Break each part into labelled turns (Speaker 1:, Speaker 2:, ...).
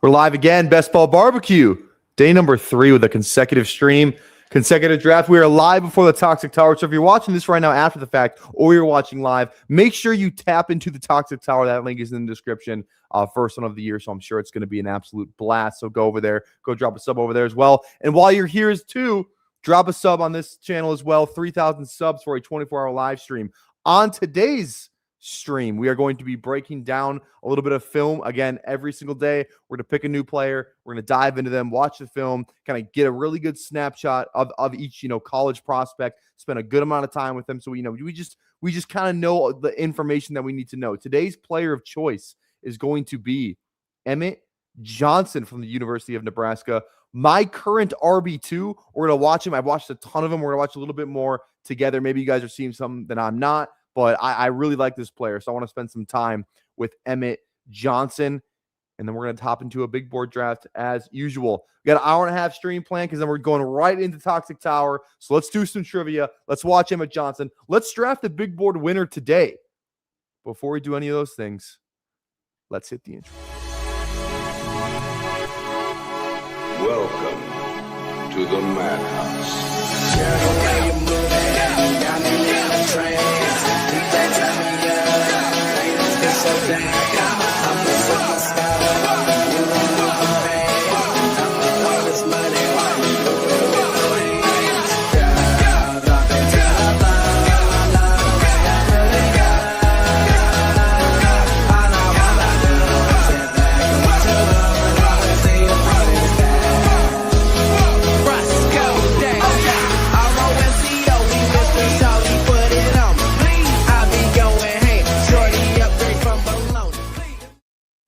Speaker 1: We're live again, Best Ball Barbecue. Day number 3 with a consecutive stream, consecutive draft. We are live before the Toxic Tower. So if you're watching this right now after the fact or you're watching live, make sure you tap into the Toxic Tower. That link is in the description. First one of the year, so I'm sure it's going to be an absolute blast. So go over there. Go drop a sub over there as well. And while you're here too, drop a sub on this channel as well. 3,000 subs for a 24-hour live stream. On today's stream, we are going to be breaking down a little bit of film again every single day. We're going to pick a new player, we're going to dive into them, watch the film, kind of get a really good snapshot of each college prospect, spend a good amount of time with them, so we just kind of know the information that we need to know. Today's player of choice is going to be Emmett Johnson from the University of Nebraska, my current RB2. We're going to watch him. I've watched a ton of them. We're going to watch a little bit more together. Maybe you guys are seeing something that I'm not. But I really like this player, so I want to spend some time with Emmett Johnson, and then we're going to hop into a big board draft as usual. We got an hour and a half stream plan because then we're going right into Toxic Tower. So let's do some trivia. Let's watch Emmett Johnson. Let's draft the big board winner today. Before we do any of those things, let's hit the intro.
Speaker 2: Welcome to the Madhouse.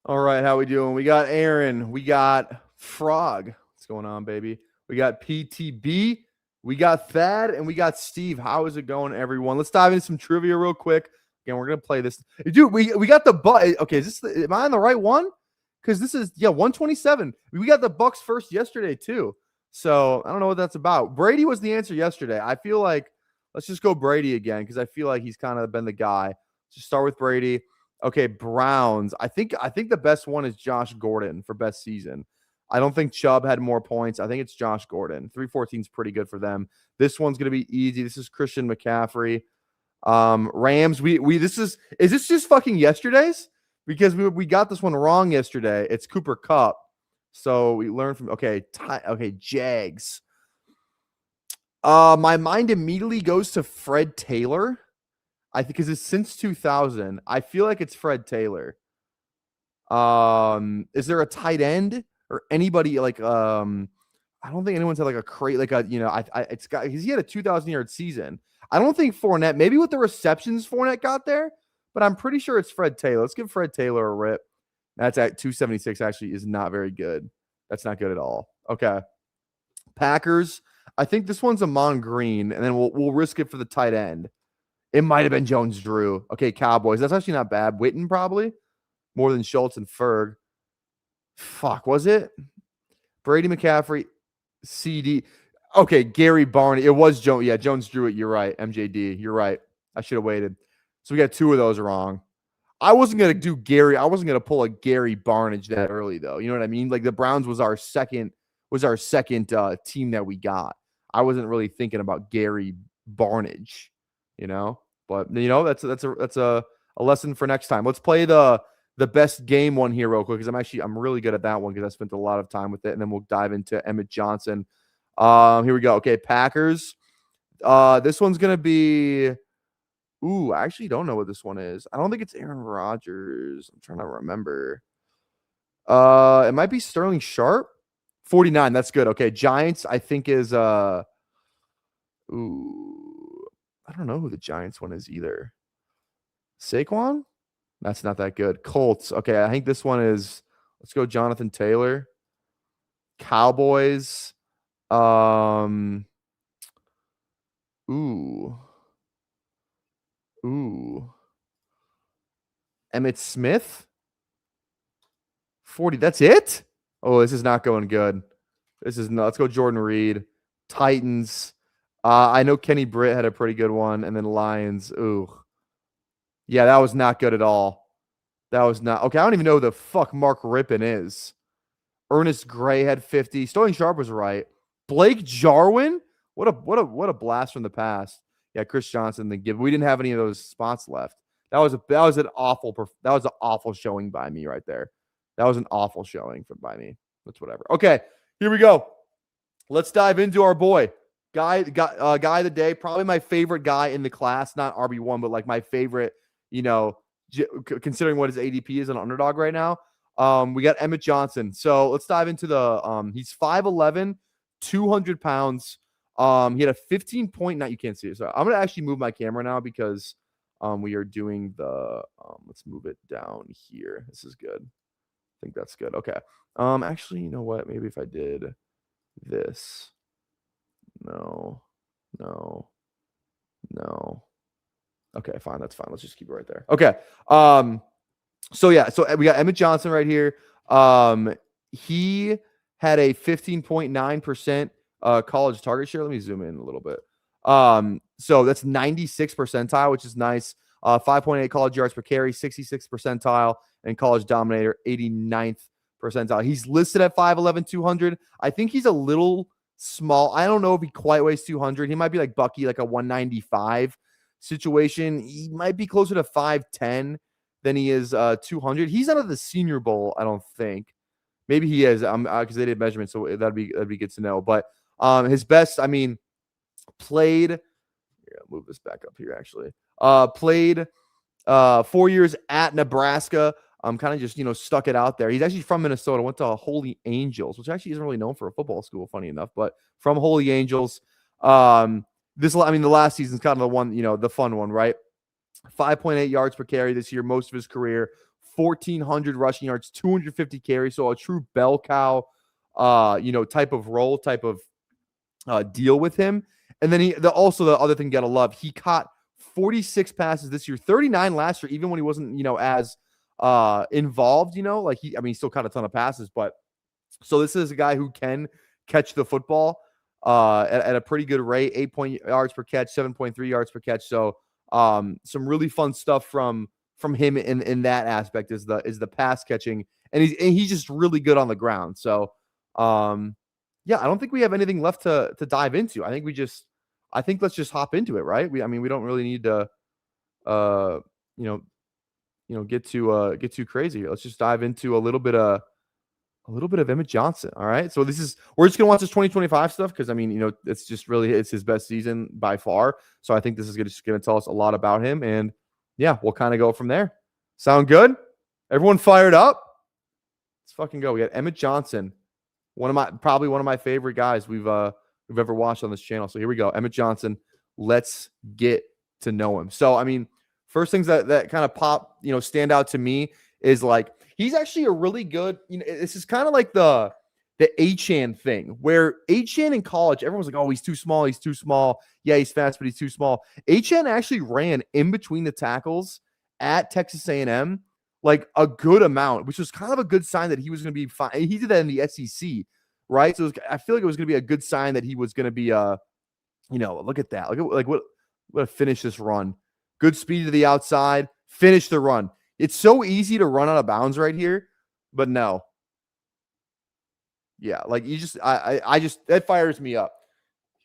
Speaker 1: All right, how we doing? We got Aaron. We got Frog. What's going on, baby? We got PTB. We got Thad, and we got Steve. How is it going, everyone? Let's dive into some trivia real quick. Again, we're gonna play this. Dude, we got the Bucks. Okay, is this am I on the right one? Because this is 127. We got the Bucks first yesterday too. So I don't know what that's about. Brady was the answer yesterday. I feel like let's just go Brady again because I feel like he's kind of been the guy. Just start with Brady. Okay, Browns. I think the best one is Josh Gordon for best season. I don't think Chubb had more points. I think it's Josh Gordon. 314 is pretty good for them. This one's gonna be easy. This is Christian McCaffrey. Rams. Is this just fucking yesterday's? Because we got this one wrong yesterday. It's Cooper Kupp. So we learned from Jags. My mind immediately goes to Fred Taylor. I think because it's since 2000. I feel like it's Fred Taylor. Is there a tight end or anybody like I don't think anyone's had like a crate like a it's got because he had a 2,000-yard season. I don't think Fournette, maybe with the receptions Fournette got there, but I'm pretty sure it's Fred Taylor. Let's give Fred Taylor a rip. That's at 276 actually is not very good. That's not good at all. Okay. Packers. I think this one's Amon Green, and then we'll risk it for the tight end. It might have been Jones-Drew. Okay, Cowboys. That's actually not bad. Witten probably. More than Schultz and Ferg. Fuck, was it? Brady McCaffrey. CD. Okay, Gary Barney. It was Jones. Yeah, Jones-Drew it. You're right. MJD. You're right. I should have waited. So we got 2 of those wrong. I wasn't going to do Gary. I wasn't going to pull a Gary Barnage that early, though. You know what I mean? Like the Browns was our second team that we got. I wasn't really thinking about Gary Barnage. But that's a lesson for next time. Let's play the best game one here real quick because I'm really good at that one because I spent a lot of time with it, and then we'll dive into Emmett Johnson. Here we go. Okay, Packers. This one's gonna be. Ooh, I actually don't know what this one is. I don't think it's Aaron Rodgers. I'm trying to remember. It might be Sterling Sharp. 49. That's good. Okay, Giants. I think is I don't know who the Giants one is either. Saquon? That's not that good. Colts. Okay, I think this one is, let's go Jonathan Taylor. Cowboys. Ooh. Emmitt Smith. 40. That's it? Oh, this is not going good. This is not. Let's go Jordan Reed. Titans. I know Kenny Britt had a pretty good one. And then Lions. Ooh. Yeah, that was not good at all. That was not. Okay, I don't even know who the fuck Mark Rippon is. Ernest Gray had 50. Sterling Sharp was right. Blake Jarwin, what a blast from the past. Yeah, Chris Johnson. We didn't have any of those spots left. That was an awful showing by me right there. That was an awful showing by me. That's whatever. Okay, here we go. Let's dive into our boy. Guy of the day, probably my favorite guy in the class, not RB1, but like my favorite, considering what his ADP is an underdog right now. We got Emmett Johnson. So let's dive into he's 5'11", 200 pounds. He had a 15 point night. You can't see it. So I'm going to actually move my camera now because we are doing let's move it down here. This is good. I think that's good. Okay. Actually, you know what? Maybe if I did this. No. Okay, fine. That's fine. Let's just keep it right there. Okay. So we got Emmett Johnson right here. He had a 15.9% college target share. Let me zoom in a little bit. So that's 96th percentile, which is nice. 5.8 college yards per carry, 66th percentile, and college dominator, 89th percentile. He's listed at 5'11", 200. I think he's a little small. I don't know if he quite weighs 200. He might be like Bucky, like a 195 situation. He might be closer to 5'10" than he is 200. He's out of the Senior Bowl, I don't think. Maybe he is, because they did measurements, so that'd be good to know. But his best, played. Here, I'll move this back up here. Actually, played 4 years at Nebraska. Kind of just stuck it out there. He's actually from Minnesota. Went to Holy Angels, which actually isn't really known for a football school, funny enough. But from Holy Angels, the last season's kind of the one, the fun one, right? 5.8 yards per carry this year, most of his career. 1,400 rushing yards, 250 carries. So a true bell cow, type of role, type of deal with him. And then the other thing you gotta love, he caught 46 passes this year, 39 last year, even when he wasn't, as involved, he still caught a ton of passes. But so this is a guy who can catch the football at a pretty good rate, 8 yards per catch, 7.3 yards per catch. So some really fun stuff from him in that aspect is the pass catching, and he's just really good on the ground. So I don't think we have anything left to dive into. I think let's just hop into it, right? We don't really need to get too crazy. Let's just dive into a little bit of Emmett Johnson. All right. So we're just gonna watch this 2025 stuff because it's his best season by far. So I think this is just gonna tell us a lot about him, and we'll kind of go from there. Sound good? Everyone fired up? Let's fucking go. We got Emmett Johnson, probably one of my favorite guys we've ever watched on this channel. So here we go. Emmett Johnson. Let's get to know him. So first things that kind of stand out to me is like he's actually a really good, this is kind of like the Achane thing, where Achane in college, everyone's like, oh, he's too small. Yeah, he's fast, but he's too small. Achane actually ran in between the tackles at Texas A&M like a good amount, which was kind of a good sign that he was going to be fine. He did that in the SEC, right? So I feel like it was going to be a good sign that he was going to be, look at that. Look at what finish this run. Good speed to the outside. Finish the run. It's so easy to run out of bounds right here, but no. Yeah, like that fires me up.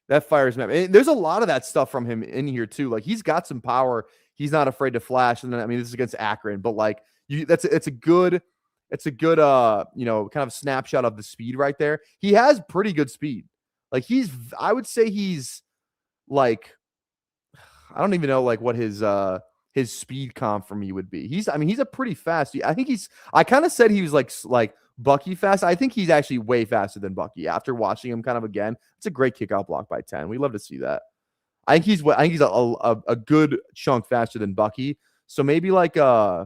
Speaker 1: That fires me up. And there's a lot of that stuff from him in here too. Like he's got some power. He's not afraid to flash. And then this is against Akron, but like it's a good kind of snapshot of the speed right there. He has pretty good speed. Like I would say he's like, I don't even know like what his speed comp for me would be. He's a pretty fast. I kind of said he was like Bucky fast. I think he's actually way faster than Bucky after watching him kind of again. It's a great kickoff block by 10. We love to see that. I think he's a good chunk faster than Bucky. So maybe like I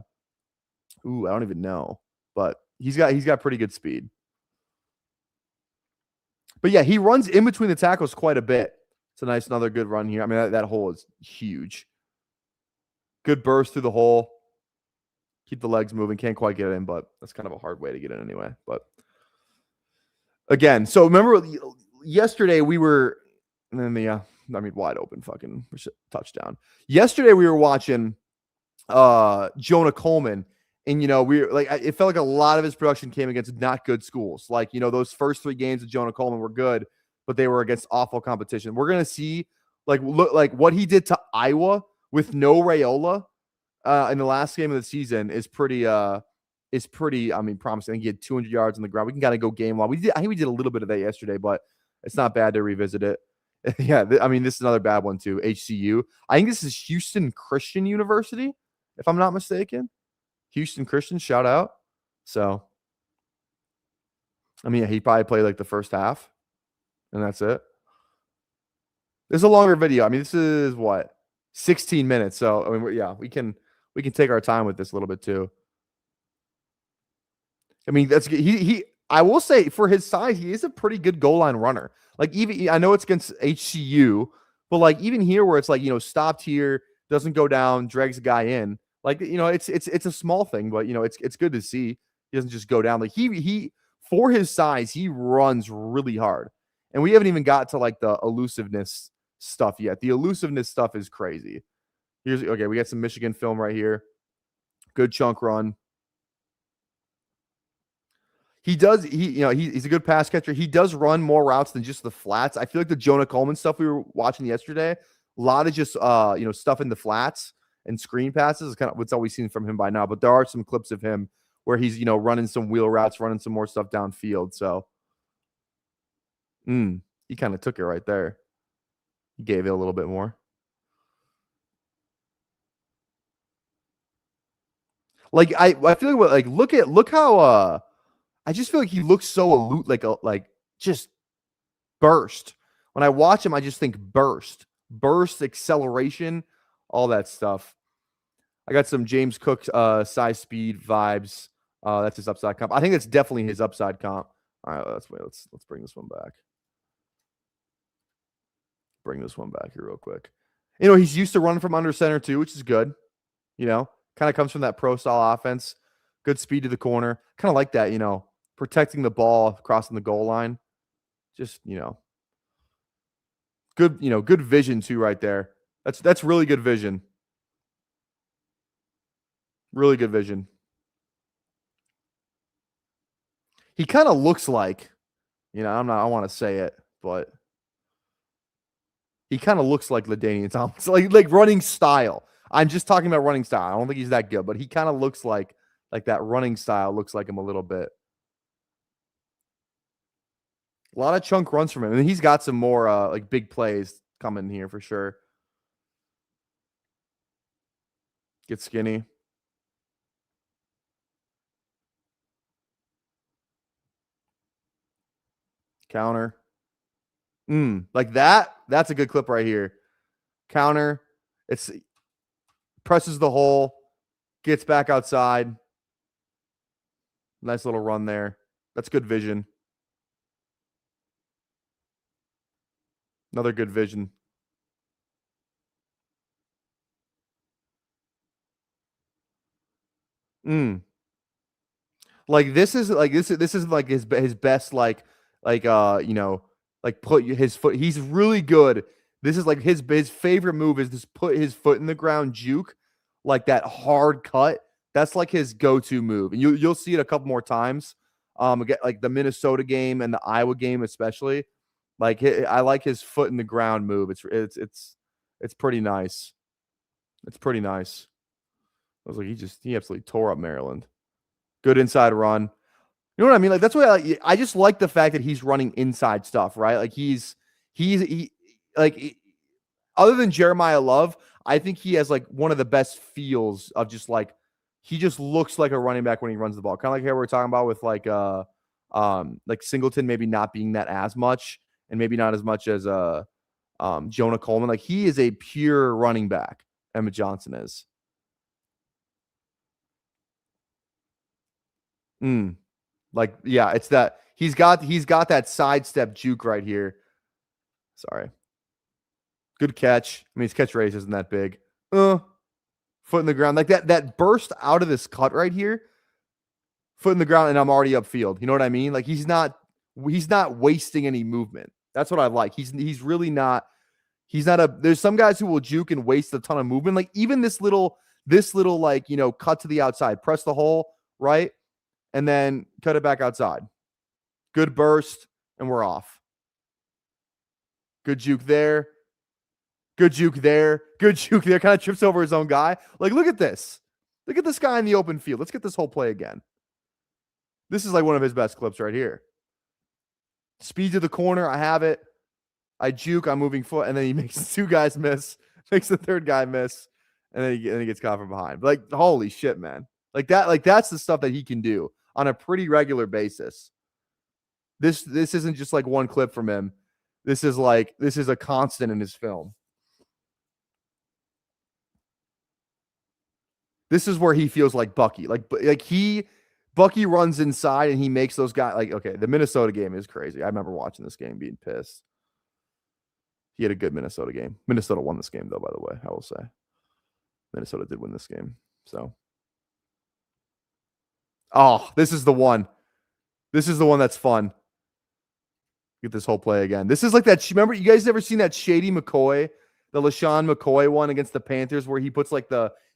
Speaker 1: don't even know, but he's got pretty good speed. But yeah, he runs in between the tackles quite a bit. It's another good run here. That hole is huge. Good burst through the hole. Keep the legs moving. Can't quite get it in, but that's kind of a hard way to get in anyway. But again, so remember yesterday we were, and then wide open fucking touchdown. Yesterday we were watching Jonah Coleman, And, it felt like a lot of his production came against not good schools. Like, those first 3 games of Jonah Coleman were good, but they were against awful competition. We're going to see look like what he did to Iowa with no Raiola in the last game of the season is pretty, promising. I think he had 200 yards on the ground. We can kind of go game log. I think we did a little bit of that yesterday, but it's not bad to revisit it. Yeah. This is another bad one too. HCU. I think this is Houston Christian University, if I'm not mistaken. Houston Christian, shout out. So, he probably played like the first half, and that's it. This is a longer video. This is what 16 minutes. So, we can take our time with this a little bit too. That's he. I will say for his size, he is a pretty good goal line runner. Like even I know it's against HCU, but like even here where it's like stopped here, doesn't go down, drags a guy in. Like, it's a small thing, but it's good to see. He doesn't just go down. Like he for his size, he runs really hard. And we haven't even got to like the elusiveness stuff yet. The elusiveness stuff is crazy. Okay, we got some Michigan film right here. Good chunk run. He's a good pass catcher. He does run more routes than just the flats. I feel like the Jonah Coleman stuff we were watching yesterday, a lot of just stuff in the flats and screen passes is kind of what's always seen from him by now. But there are some clips of him where he's, running some wheel routes, running some more stuff downfield. So he kind of took it right there. He gave it a little bit more. Like I feel like look how I just feel like he looks so like just burst. When I watch him, I just think burst, acceleration, all that stuff. I got some James Cook size speed vibes. That's his upside comp. I think that's definitely his upside comp. All right, let's bring this one back. Bring this one back here real quick. He's used to running from under center too, which is good. Kind of comes from that pro style offense. Good speed to the corner. Kind of like that, protecting the ball, crossing the goal line. Just, good, good vision too right there. That's really good vision. Really good vision. He kind of looks like, I want to say it, but he kind of looks like LaDainian Thomas, like running style. I'm just talking about running style. I don't think he's that good, but he kind of looks like that running style looks like him a little bit. A lot of chunk runs from him. And he's got some more like big plays coming here for sure. Get skinny. Counter. Like that. That's a good clip right here. Counter. It's presses the hole. Gets back outside. Nice little run there. That's good vision. Another good vision. Like this is like his best like put his foot. He's really good. This is like his favorite move is just put his foot in the ground, juke, like that hard cut. That's like his go-to move, and you'll see it a couple more times. Again, like the Minnesota game and the Iowa game especially. Like I like his foot in the ground move. It's pretty nice. It's pretty nice. I was like, he absolutely tore up Maryland. Good inside run. You know what I mean? Like that's what I just like the fact that he's running inside stuff, right? Like he's other than Jeremiah Love, I think he has like one of the best feels of just like he just looks like a running back when he runs the ball. Kind of like how we were talking about with like Singleton maybe not being that as much and maybe not as much as Jonah Coleman. Like he is a pure running back. Emmett Johnson is. Like, yeah, it's that he's got that sidestep juke right here. Sorry. Good catch. His catch radius isn't that big. Foot in the ground. Like that burst out of this cut right here. Foot in the ground, and I'm already upfield. You know what I mean? Like he's not wasting any movement. That's what I like. He's really not. He's not there's some guys who will juke and waste a ton of movement. Like even this little this little like, cut to the outside, press the hole, right? And then cut it back outside. Good burst, and we're off. Good juke there. Good juke there. Good juke there. Kind of trips over his own guy. Like, look at this. Look at this guy in the open field. Let's get this whole play again. This is like one of his best clips right here. Speed to the corner. I have it. I juke. I'm moving foot. And then he makes two guys miss. Makes the third guy miss. And then he gets caught from behind. But like, holy shit, man. Like that's the stuff that he can do on a pretty regular basis. This isn't just like one clip from him. This is a constant in his film. This is where he feels like Bucky. Bucky runs inside and he makes those guys like, okay, the Minnesota game is crazy. I remember watching this game being pissed. He had a good Minnesota game. Minnesota won this game though, by the way, I will say. Minnesota did win this game. So. Oh, this is the one. This is the one that's fun. Get this whole play again. This is like that. Remember, you guys ever seen that Shady McCoy, the LaShawn McCoy one against the Panthers, where he puts like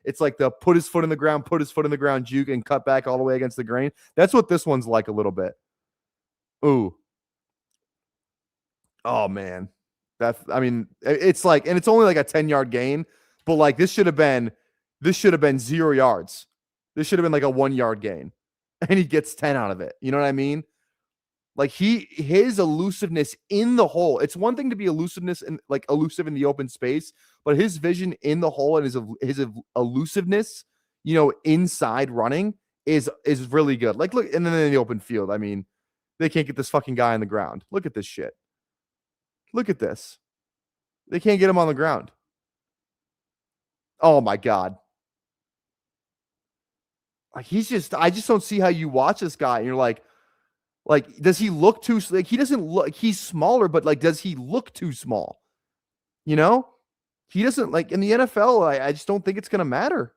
Speaker 1: it's like the put his foot in the ground juke and cut back all the way against the grain. That's what this one's like a little bit. Ooh. Oh man. It's like, and it's only like a 10-yard gain, but like this should have been 0 yards. This should have been like a 1-yard gain. And he gets 10 out of it. You know what I mean? Like his elusiveness in the hole. It's one thing to be elusive in the open space, but his vision in the hole and his elusiveness, inside running is really good. Like, look, and then in the open field, I mean, they can't get this fucking guy on the ground. Look at this shit. Look at this. They can't get him on the ground. Oh my God. Like I just don't see how you watch this guy and you're like, does he look too, like, he doesn't look, he's smaller, but like, does he look too small? He doesn't, like, in the NFL, I just don't think it's going to matter.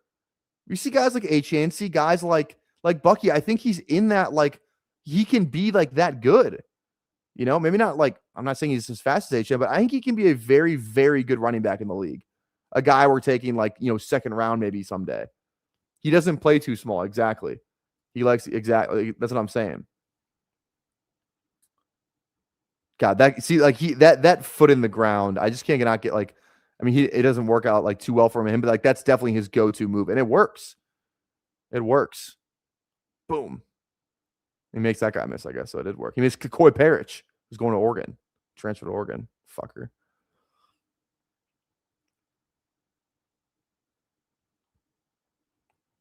Speaker 1: You see guys like HNC, guys like Bucky, I think he's in that, like, he can be like that good. Maybe not like, I'm not saying he's as fast as HN, but I think he can be a very, very good running back in the league. A guy we're taking like, second round maybe someday. He doesn't play too small. Exactly. That's what I'm saying. God, that foot in the ground, I just can't not get like, it doesn't work out like too well for him, but like that's definitely his go-to move, and it works. It works. Boom. He makes that guy miss, I guess, so it did work. He makes Koi Parrish, who's going to Oregon, transferred to Oregon. Fucker.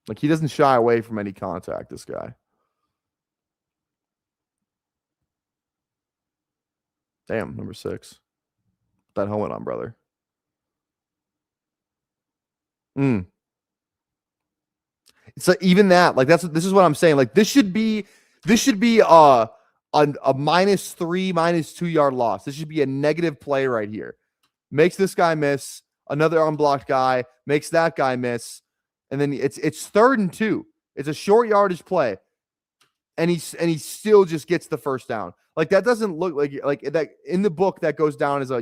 Speaker 1: Like, he doesn't shy away from any contact, this guy. Damn, number 6. Put that helmet on, brother. So even that, like, this is what I'm saying. Like, this should be a -3, -2 yard loss. This should be a negative play right here. Makes this guy miss. Another unblocked guy makes that guy miss. And then it's 3rd and 2. It's a short yardage play. And he still just gets the first down. Like, that doesn't look like that in the book that goes down as a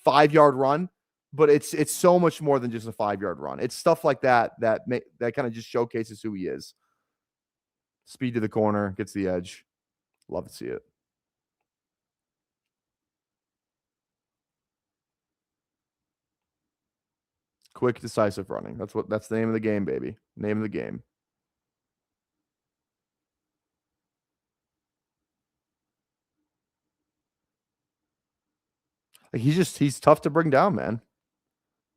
Speaker 1: 5-yard run, but it's so much more than just a 5-yard run. It's stuff like that kind of just showcases who he is. Speed to the corner, gets the edge. Love to see it. Quick, decisive running. That's the name of the game, baby. Name of the game. Like, he's tough to bring down, man.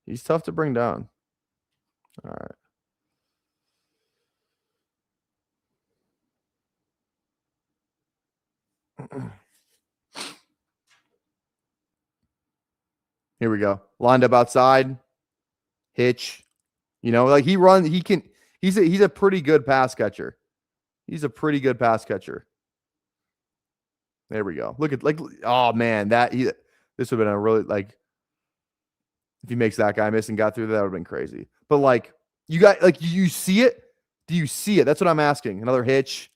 Speaker 1: He's tough to bring down. All right. Here we go. Lined up outside. Hitch. Like, he's a pretty good pass catcher. He's a pretty good pass catcher. There we go. Look at, like, oh man, this would have been a really, like, if he makes that guy miss and got through that would have been crazy. But like, you got, like, you see it? Do you see it? That's what I'm asking. Another hitch.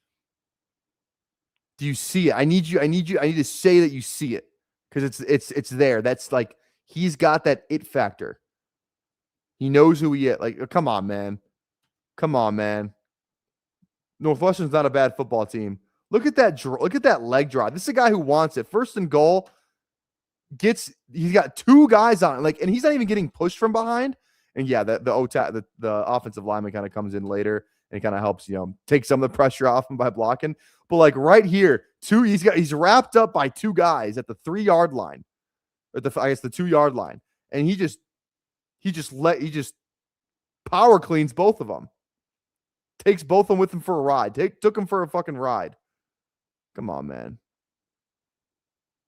Speaker 1: Do you see it? I need to say that you see it, because it's there. That's like, he's got that it factor. He knows who he is. Like, come on, man. Come on, man. Northwestern's not a bad football team. Look at that. Look at that leg drive. This is a guy who wants it. First and goal. He's got two guys on, like, and he's not even getting pushed from behind. And yeah, the offensive lineman kind of comes in later and kind of helps, take some of the pressure off him by blocking. But like right here, he's wrapped up by two guys at the 3-yard line, or the 2-yard line, and he just power cleans both of them. Takes both of them with him for a ride. Took him for a fucking ride. Come on,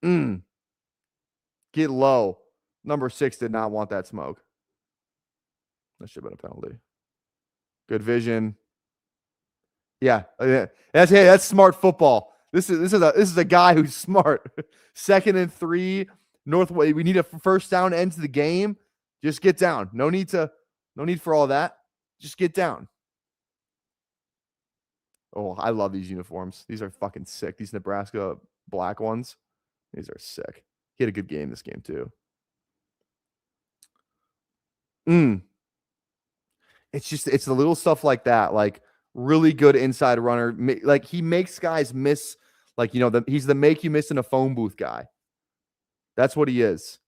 Speaker 1: man. Get low. Number 6 did not want that smoke. That should have been a penalty. Good vision. Yeah, that's smart football. This is a guy who's smart. 2nd and 3, Northway. We need a first down to end the game. Just get down. No need for all that. Just get down. Oh, I love these uniforms. These are fucking sick. These Nebraska black ones. These are sick. He had a good game this game too. It's the little stuff like that. Like, really good inside runner. Like, he makes guys miss. Like, he's the make you miss in a phone booth guy. That's what he is.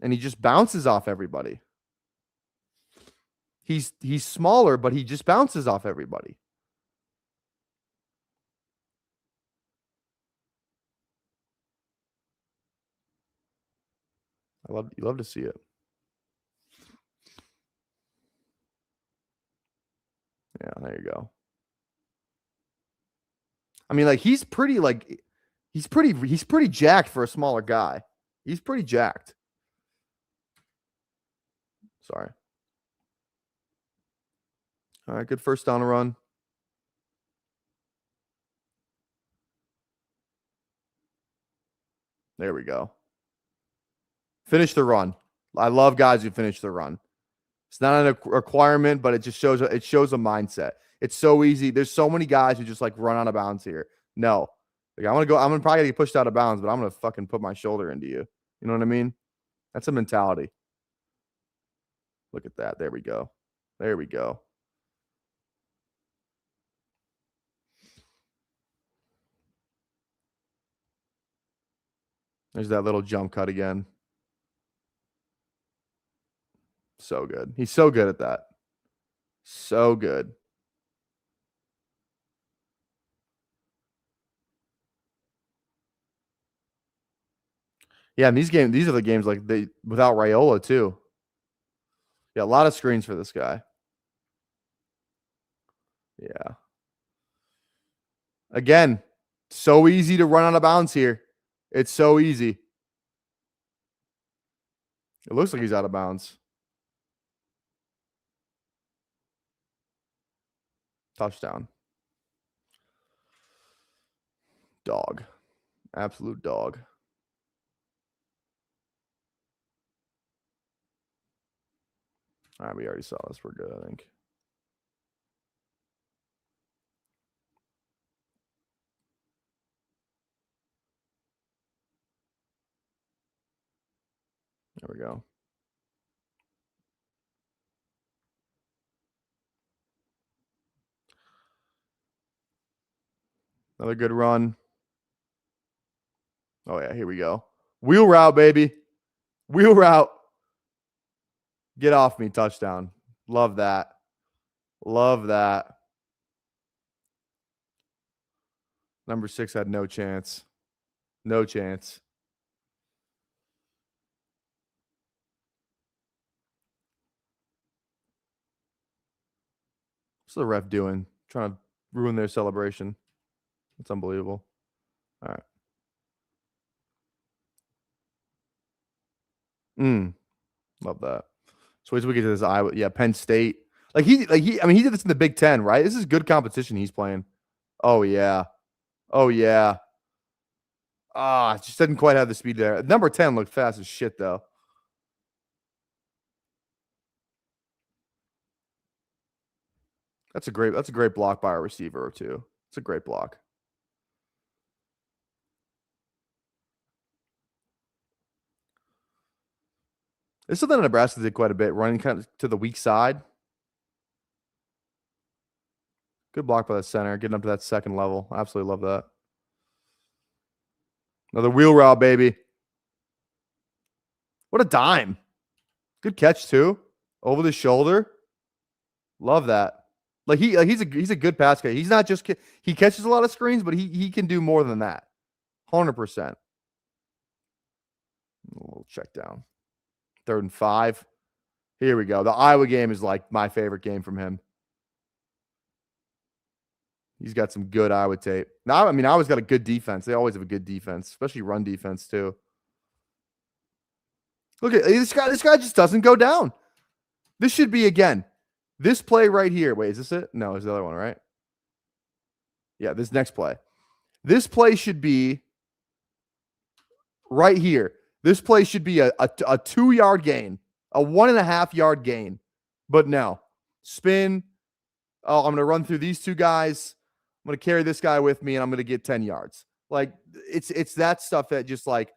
Speaker 1: And he just bounces off everybody. He's smaller, but he just bounces off everybody. You love to see it. Yeah, there you go. I mean, like, he's pretty jacked for a smaller guy. He's pretty jacked. Sorry. All right, good first down run. There we go. Finish the run. I love guys who finish the run. It's not a requirement, but it just shows a mindset. It's so easy. There's so many guys who just like run out of bounds here. No. Like, I'm gonna probably get pushed out of bounds, but I'm gonna fucking put my shoulder into you. You know what I mean? That's a mentality. Look at that. There we go. There we go. There's that little jump cut again. So good. He's so good at that. So good. Yeah, and these are the games like without Raiola too. Yeah, a lot of screens for this guy. Yeah. Again, so easy to run out of bounds here. It's so easy. It looks like he's out of bounds. Touchdown. Dog. Absolute dog. All right, we already saw this. We're good, I think. There we go. Another good run. Oh, yeah, here we go. Wheel route, baby. Wheel route. Get off me, touchdown. Love that. Love that. Number 6 had no chance. No chance. What's the ref doing? Trying to ruin their celebration. It's unbelievable. All right. Love that. So wait till we get to this Iowa. Yeah, Penn State. I mean, he did this in the Big Ten, right? This is good competition he's playing. Oh, yeah. Oh, yeah. Just didn't quite have the speed there. Number 10 looked fast as shit, though. That's a great block by a receiver or two. It's a great block. This is something Nebraska did quite a bit, running kind of to the weak side. Good block by the center, getting up to that second level. Absolutely love that. Another wheel route, baby. What a dime. Good catch, too. Over the shoulder. Love that. He's a good pass guy. He's not just he catches a lot of screens, but he can do more than that. 100%. A little check down. 3rd and 5. Here we go. The Iowa game is like my favorite game from him. He's got some good Iowa tape. Now, I mean, Iowa's got a good defense. They always have a good defense, especially run defense too. Look at this guy. This guy just doesn't go down. This should be, again, this play right here. Wait, is this it? No, it's the other one, right? Yeah, this next play. This play should be right here. This play should be a 2-yard gain, a 1.5-yard gain. But no. Spin. Oh, I'm going to run through these two guys. I'm going to carry this guy with me, and I'm going to get 10 yards. Like, it's that stuff that just, like,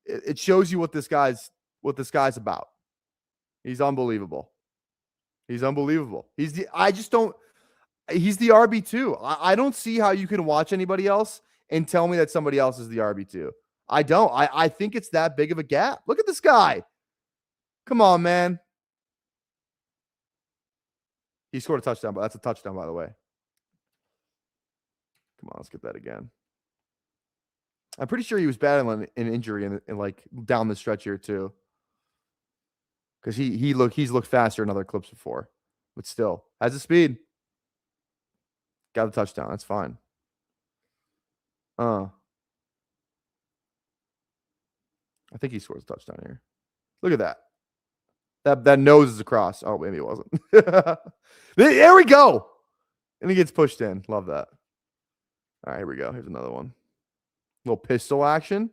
Speaker 1: it shows you what this guy's about. He's unbelievable. He's unbelievable. He's the RB2. I don't see how you can watch anybody else and tell me that somebody else is the RB2. I don't. I think it's that big of a gap. Look at this guy. Come on, man. He scored a touchdown, but that's a touchdown, by the way. Come on, let's get that again. I'm pretty sure he was battling an injury in like down the stretch here too. Because he's looked faster in other clips before. But still, has the speed. Got the touchdown. That's fine. I think he scores a touchdown here. Look at that. That nose is across. Oh, maybe it wasn't. There we go. And he gets pushed in. Love that. All right, here we go. Here's another one. Little pistol action.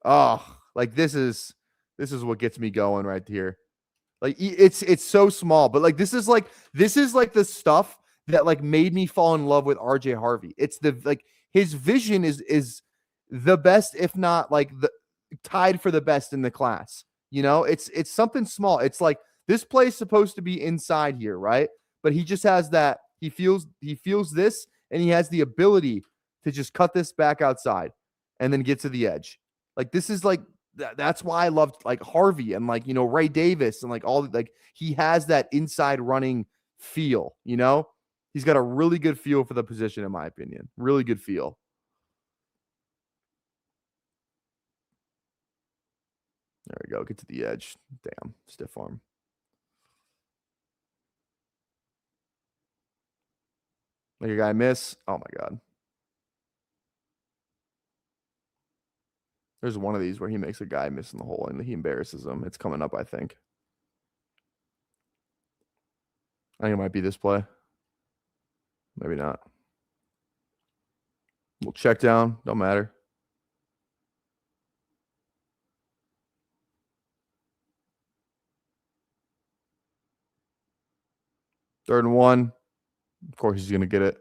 Speaker 1: Oh, like this is what gets me going right here. Like it's so small, but like this is like the stuff that like made me fall in love with RJ Harvey. It's his vision is the best, if not like the tied for the best in the class. You know, it's something small. It's like this play is supposed to be inside here, right? But he just has that. He feels this, and he has the ability to just cut this back outside and then get to the edge. Like this is like that's why I loved like Harvey and like, you know, Ray Davis and like all like he has that inside running feel, you know? He's got a really good feel for the position, in my opinion. Really good feel. There we go. Get to the edge. Damn, stiff arm. Like a guy miss. Oh my God. There's one of these where he makes a guy miss in the hole and he embarrasses him. It's coming up, I think. I think it might be this play. Maybe not. We'll check down. Don't matter. Third and 1. Of course, he's going to get it.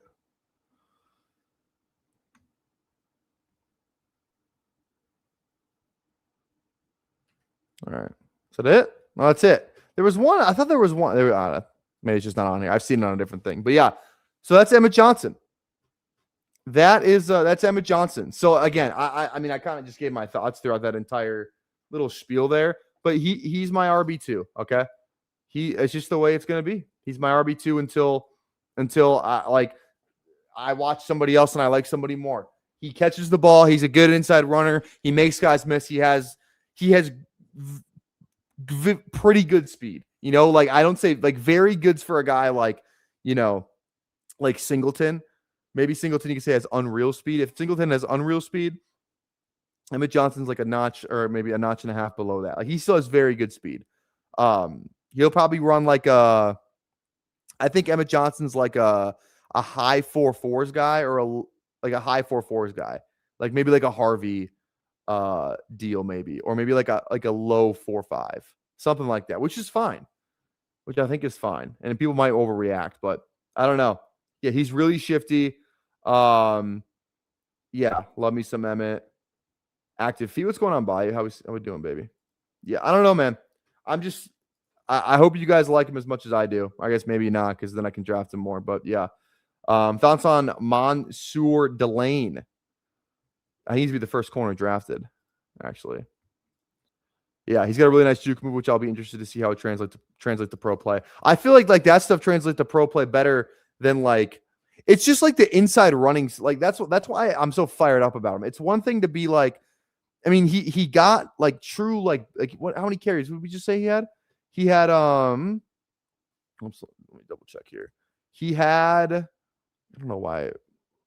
Speaker 1: All right. Is that it? No, that's it. There was one. I thought there was one. Maybe it's just not on here. I've seen it on a different thing. But yeah. So that's Emmett Johnson. That's Emmett Johnson. So again, I mean, I kind of just gave my thoughts throughout that entire little spiel there. But he's my RB2. Okay. It's just the way it's going to be. He's my RB2 until I watch somebody else and I like somebody more. He catches the ball. He's a good inside runner. He makes guys miss. He has pretty good speed. You know, like I don't say like very goods for a guy like, you know, like Singleton. Maybe Singleton you can say has unreal speed. If Singleton has unreal speed, Emmett Johnson's like a notch or maybe a notch and a half below that. Like he still has very good speed. He'll probably run like I think Emmett Johnson's like a high 4.4s guy or a high 4.4s guy. Like maybe like a Harvey deal maybe, or maybe like a low 4.5, something like that, which is fine, which I think is fine. And people might overreact, but I don't know. Yeah, he's really shifty. Yeah, love me some Emmett. Active feet. What's going on, Bayou? How we doing, baby? Yeah, I don't know, man. I hope you guys like him as much as I do. I guess maybe not, because then I can draft him more. But yeah. Thoughts on Mansour Delane? He needs to be the first corner drafted, actually. Yeah, he's got a really nice juke move, which I'll be interested to see how it translates to pro play. I feel like that stuff translates to pro play better than like it's just like the inside runnings. Like that's why I'm so fired up about him. It's one thing to be like, I mean, he got like true like what? How many carries would we just say he had? He had oops, let me double check here. He had, I don't know why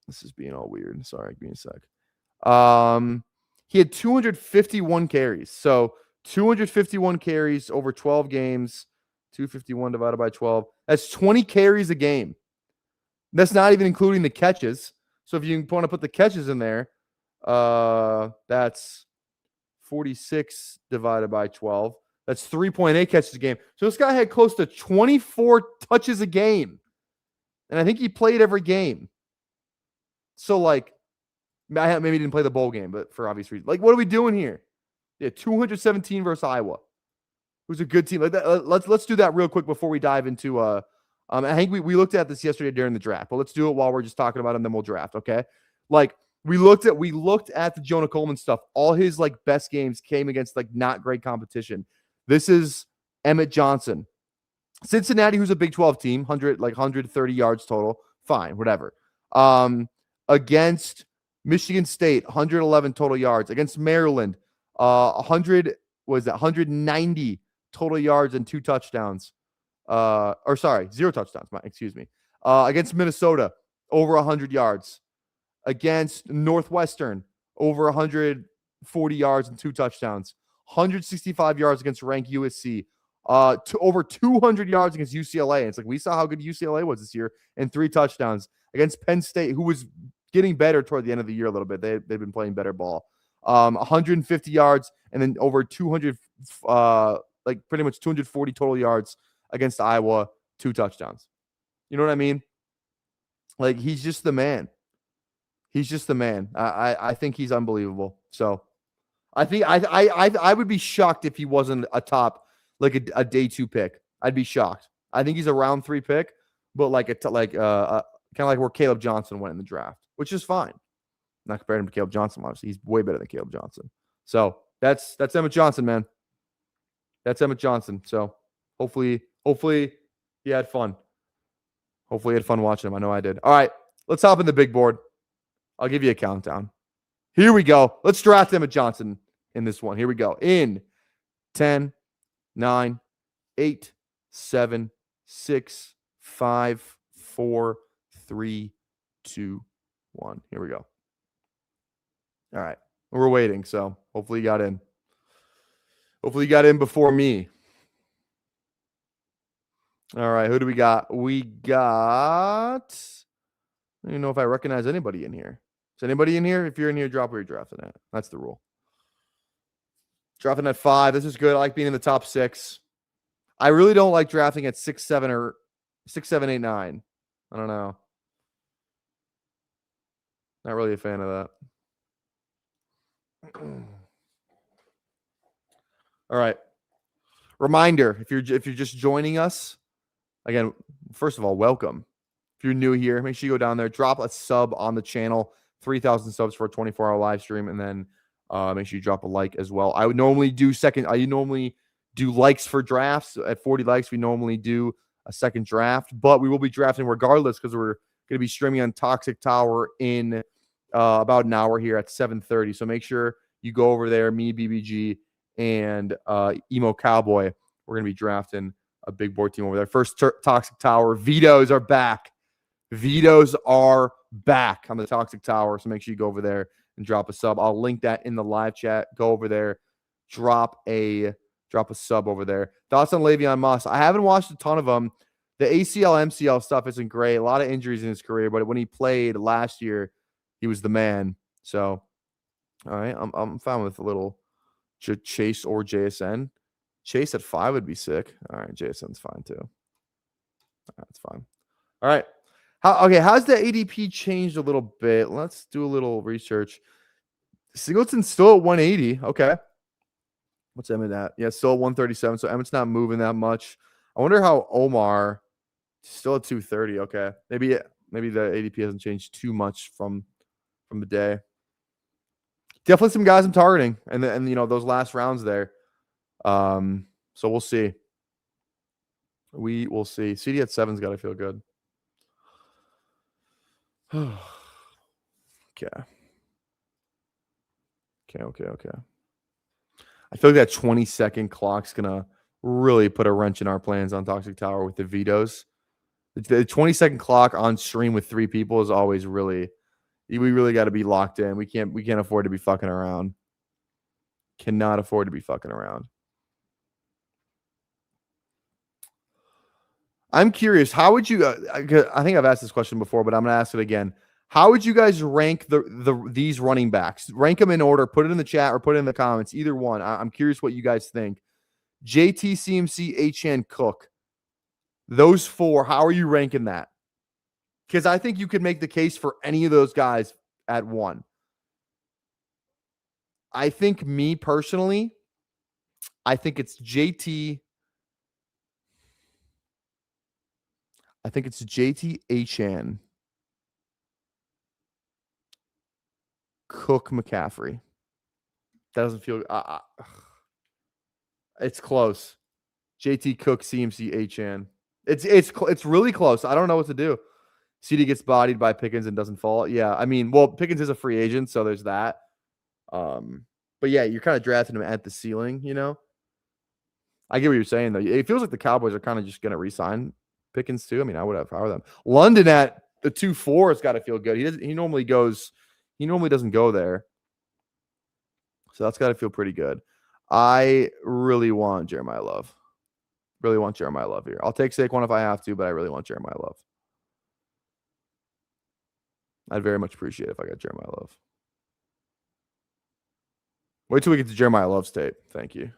Speaker 1: this is being all weird. Sorry, give me a sec. He had 251 carries. So 251 carries over 12 games. 251 divided by 12. That's 20 carries a game. That's not even including the catches. So if you want to put the catches in there, that's 46 divided by 12. That's 3.8 catches a game. So this guy had close to 24 touches a game. And I think he played every game. So, like, maybe he didn't play the bowl game, but for obvious reasons. Like, what are we doing here? Yeah, 217 versus Iowa. Who's a good team. Like that, let's do that real quick before we dive into I think we looked at this yesterday during the draft, but let's do it while we're just talking about it, and then we'll draft, okay? Like, we looked at the Jonah Coleman stuff. All his like best games came against like not great competition. This is Emmett Johnson. Cincinnati, who's a Big 12 team, 130 yards total. Fine, whatever. Against Michigan State, 111 total yards. Against Maryland, 190 total yards and 2 touchdowns. 0 touchdowns. Excuse me. Against Minnesota, over 100 yards. Against Northwestern, over 140 yards and 2 touchdowns. 165 yards against ranked USC. To over 200 yards against UCLA. And it's like we saw how good UCLA was this year, and 3 touchdowns against Penn State, who was getting better toward the end of the year a little bit. They've been playing better ball. 150 yards and then over 200, like pretty much 240 total yards against Iowa, 2 touchdowns. You know what I mean? Like, he's just the man. He's just the man. I think he's unbelievable. So I think I would be shocked if he wasn't a top, like a day 2 pick. I'd be shocked. I think he's a round 3 pick, but like kind of like where Caleb Johnson went in the draft, which is fine. Not comparing him to Caleb Johnson, obviously. He's way better than Caleb Johnson. So that's Emmett Johnson, man. That's Emmett Johnson. So hopefully he had fun. Hopefully he had fun watching him. I know I did. All right, let's hop in the big board. I'll give you a countdown. Here we go. Let's draft Emmett Johnson in this one. Here we go. In 10, 9, 8, 7, 6, 5, 4, 3, 2, 1. Here we go. All right. We're waiting, so hopefully you got in. Hopefully you got in before me. All right. Who do we got? We got... I don't even know if I recognize anybody in here. Is anybody in here? If you're in here, drop where you're drafting at. That's the rule. Drafting at 5. This is good. I like being in the top 6. I really don't like drafting at 6, 7, or 6, 7, 8, 9. I don't know. Not really a fan of that. All right. Reminder, if you're just joining us, again, first of all, welcome. If you're new here, make sure you go down there, drop a sub on the channel, 3,000 subs for a 24-hour live stream, and then make sure you drop a like as well. I would normally do likes for drafts. At 40 likes, we normally do a second draft, but we will be drafting regardless because we're going to be streaming on Toxic Tower in about an hour here at 7:30. So make sure you go over there, me, BBG, and Emo Cowboy. We're going to be drafting a big board team over there. First Toxic Tower. Vetoes are back. Vetoes are back on the Toxic Tower. So make sure you go over there and drop a sub. I'll link that in the live chat. Go over there, drop a sub over there. Thoughts on Le'Veon Moss? I haven't watched a ton of them. The ACL, MCL stuff isn't great. A lot of injuries in his career, but when he played last year, he was the man. So, all right, I'm fine with a little Chase or JSN. Chase at 5 would be sick. All right, JSN's fine too. That's fine. All right. How's the ADP changed a little bit? Let's do a little research. Singleton's still at 180. Okay. What's Emmett at? Yeah, still at 137. So Emmett's not moving that much. I wonder how Omar still at 230. Okay. Maybe the ADP hasn't changed too much from the day. Definitely some guys I'm targeting, and those last rounds there. So we'll see. We will see. CD at 7's got to feel good. Okay. I feel like that 20-second clock's gonna really put a wrench in our plans on Toxic Tower with the vetoes. The 20-second clock on stream with 3 people is always really. We really got to be locked in. We can't afford to be fucking around. Cannot afford to be fucking around. I'm curious, how would you I think I've asked this question before, but I'm going to ask it again. How would you guys rank these running backs? Rank them in order, put it in the chat or put it in the comments, either one. I'm curious what you guys think. JT, CMC, Achane, Cook. Those 4, how are you ranking that? Because I think you could make the case for any of those guys at 1. I think me personally, I think it's JT. I think it's JT, Achane, Cook, McCaffrey. That doesn't feel. It's close. JT, Cook, CMC, Achane. It's really close. I don't know what to do. CD gets bodied by Pickens and doesn't fall. Yeah, I mean, well, Pickens is a free agent, so there's that. But yeah, you're kind of drafting him at the ceiling, I get what you're saying though. It feels like the Cowboys are kind of just gonna re-sign Pickens too. I mean, I would have if I were them. London at the 2-4 has got to feel good. He normally doesn't go there. So that's got to feel pretty good. I really want Jeremiah Love. Really want Jeremiah Love here. I'll take Saquon if I have to, but I really want Jeremiah Love. I'd very much appreciate it if I got Jeremiah Love. Wait till we get to Jeremiah Love's tape. Thank you.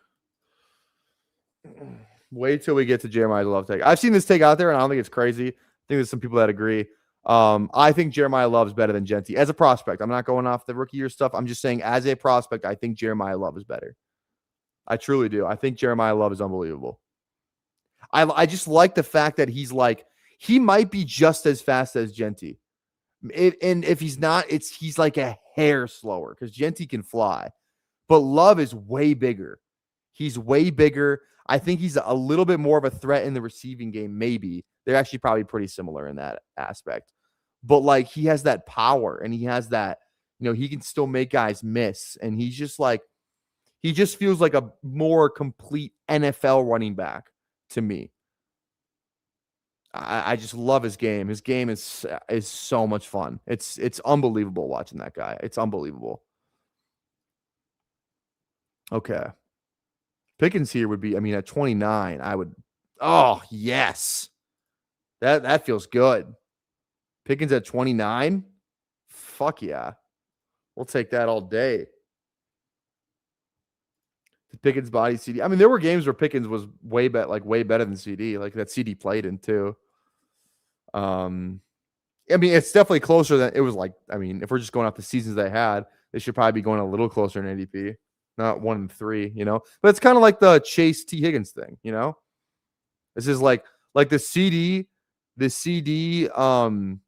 Speaker 1: Wait till we get to Jeremiah Love take. I've seen this take out there, and I don't think it's crazy. I think there's some people that agree. I think Jeremiah Love is better than Genty as a prospect. I'm not going off the rookie year stuff. I'm just saying as a prospect, I think Jeremiah Love is better. I truly do. I think Jeremiah Love is unbelievable. I just like the fact that he might be just as fast as Genty. And if he's not, he's like a hair slower because Genty can fly. But Love is way bigger. He's way bigger. I think he's a little bit more of a threat in the receiving game, maybe. They're actually probably pretty similar in that aspect. But, he has that power, and he has that, he can still make guys miss. And he's just he just feels like a more complete NFL running back to me. I just love his game. His game is so much fun. It's unbelievable watching that guy. It's unbelievable. Okay. Pickens here would be, at 29, I would, oh, yes. That feels good. Pickens at 29? Fuck yeah. We'll take that all day. The Pickens body CD. There were games where Pickens was way better than CD. Like that CD played in too. It's definitely closer than it was if we're just going off the seasons they had, they should probably be going a little closer in ADP. Not 1 and 3, But it's kind of like the Chase T. Higgins thing, This is like the CD Pickens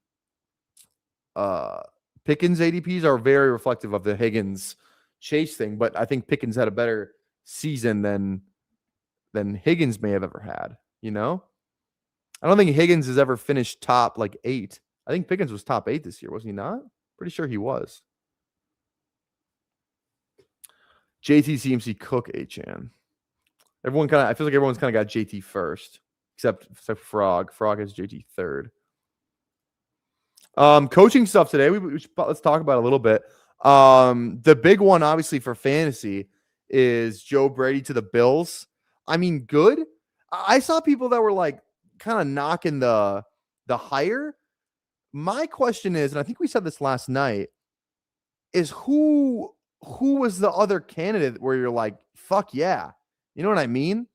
Speaker 1: ADPs are very reflective of the Higgins Chase thing, but I think Pickens had a better season than Higgins may have ever had, I don't think Higgins has ever finished top 8. I think Pickens was top 8 this year, was he not? Pretty sure he was. JT, CMC, Cook, Achane. I feel like everyone's kind of got JT first, except Frog. Frog has JT third. Coaching stuff today. Let's talk about it a little bit. The big one, obviously, for fantasy is Joe Brady to the Bills. Good. I saw people that were kind of knocking the hire. My question is, and I think we said this last night, is who was the other candidate where you're like, fuck yeah. You know what I mean?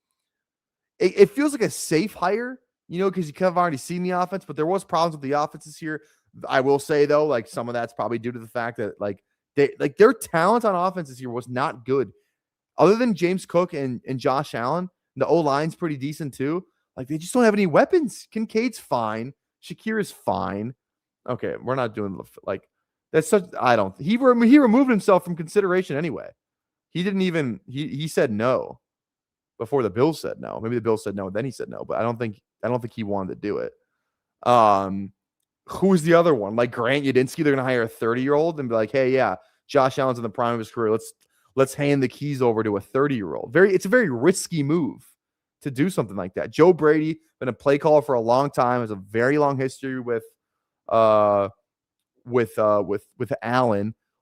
Speaker 1: It feels like a safe hire, because you kind of already seen the offense, but there was problems with the offense this year. I will say though, some of that's probably due to the fact that their talent on offense this year was not good. Other than James Cook and Josh Allen, the O-line's pretty decent too. Like, they just don't have any weapons. Kincaid's fine. Shakir is fine. Okay, we're not doing like that's such. I don't. He removed himself from consideration anyway. He didn't even. He said no before the Bills said no. Maybe the Bills said no, then he said no. But I don't think he wanted to do it. Who's the other one? Like Grant Yudinski, they're gonna hire a 30-year-old and be like, hey, yeah, Josh Allen's in the prime of his career. Let's hand the keys over to a 30-year-old. It's a very risky move to do something like that. Joe Brady, been a play caller for a long time, has a very long history with Allen.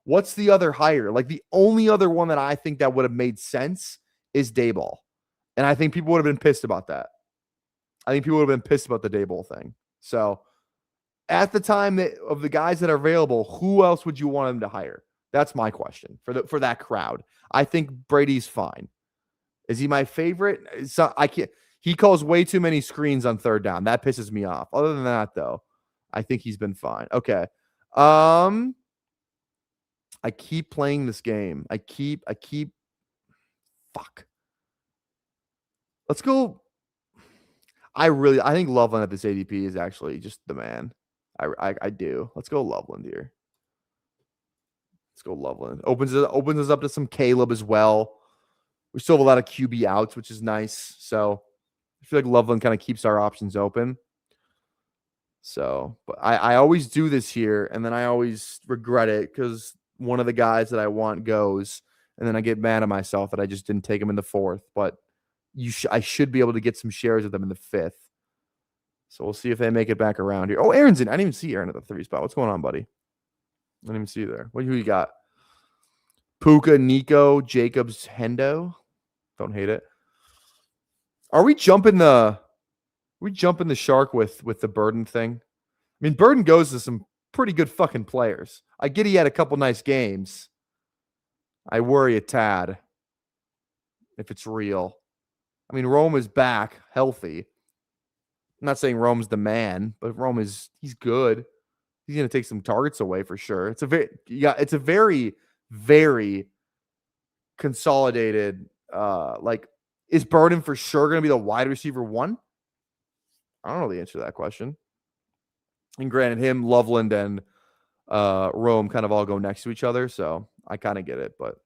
Speaker 1: What's the other hire? Like, the only other one that I think that would have made sense is Daboll. And I think people would have been pissed about that. I think people would have been pissed about the Daboll thing. So at the time of the guys that are available, who else would you want them to hire? That's my question for that crowd. I think Brady's fine. Is he my favorite? So I can't. He calls way too many screens on third down. That pisses me off. Other than that, though, I think he's been fine. Okay. I keep playing this game. I keep. Fuck. Let's go. I think Loveland at this ADP is actually just the man. I do. Let's go Loveland here. Let's go Loveland. Opens us up to some Caleb as well. We still have a lot of QB outs, which is nice. So I feel like Loveland kind of keeps our options open. So, but I always do this here, and then I always regret it because one of the guys that I want goes, and then I get mad at myself that I just didn't take him in the 4th. But I should be able to get some shares of them in the 5th. So we'll see if they make it back around here. Oh, Aaron's in. I didn't even see Aaron at the 3 spot. What's going on, buddy? I didn't even see you there. Who you got? Puka, Nico, Jacobs, Hendo. Don't hate it. Are we jumping the shark with the Burden thing? I mean, Burden goes to some pretty good fucking players. I get he had a couple nice games. I worry a tad if it's real. I mean, Rome is back, healthy. I'm not saying Rome's the man, but he's good. He's going to take some targets away for sure. It's a very, very consolidated. Is Burden for sure going to be the wide receiver 1? I don't know the answer to that question. And granted, him, Loveland, and Rome kind of all go next to each other, so I kind of get it. But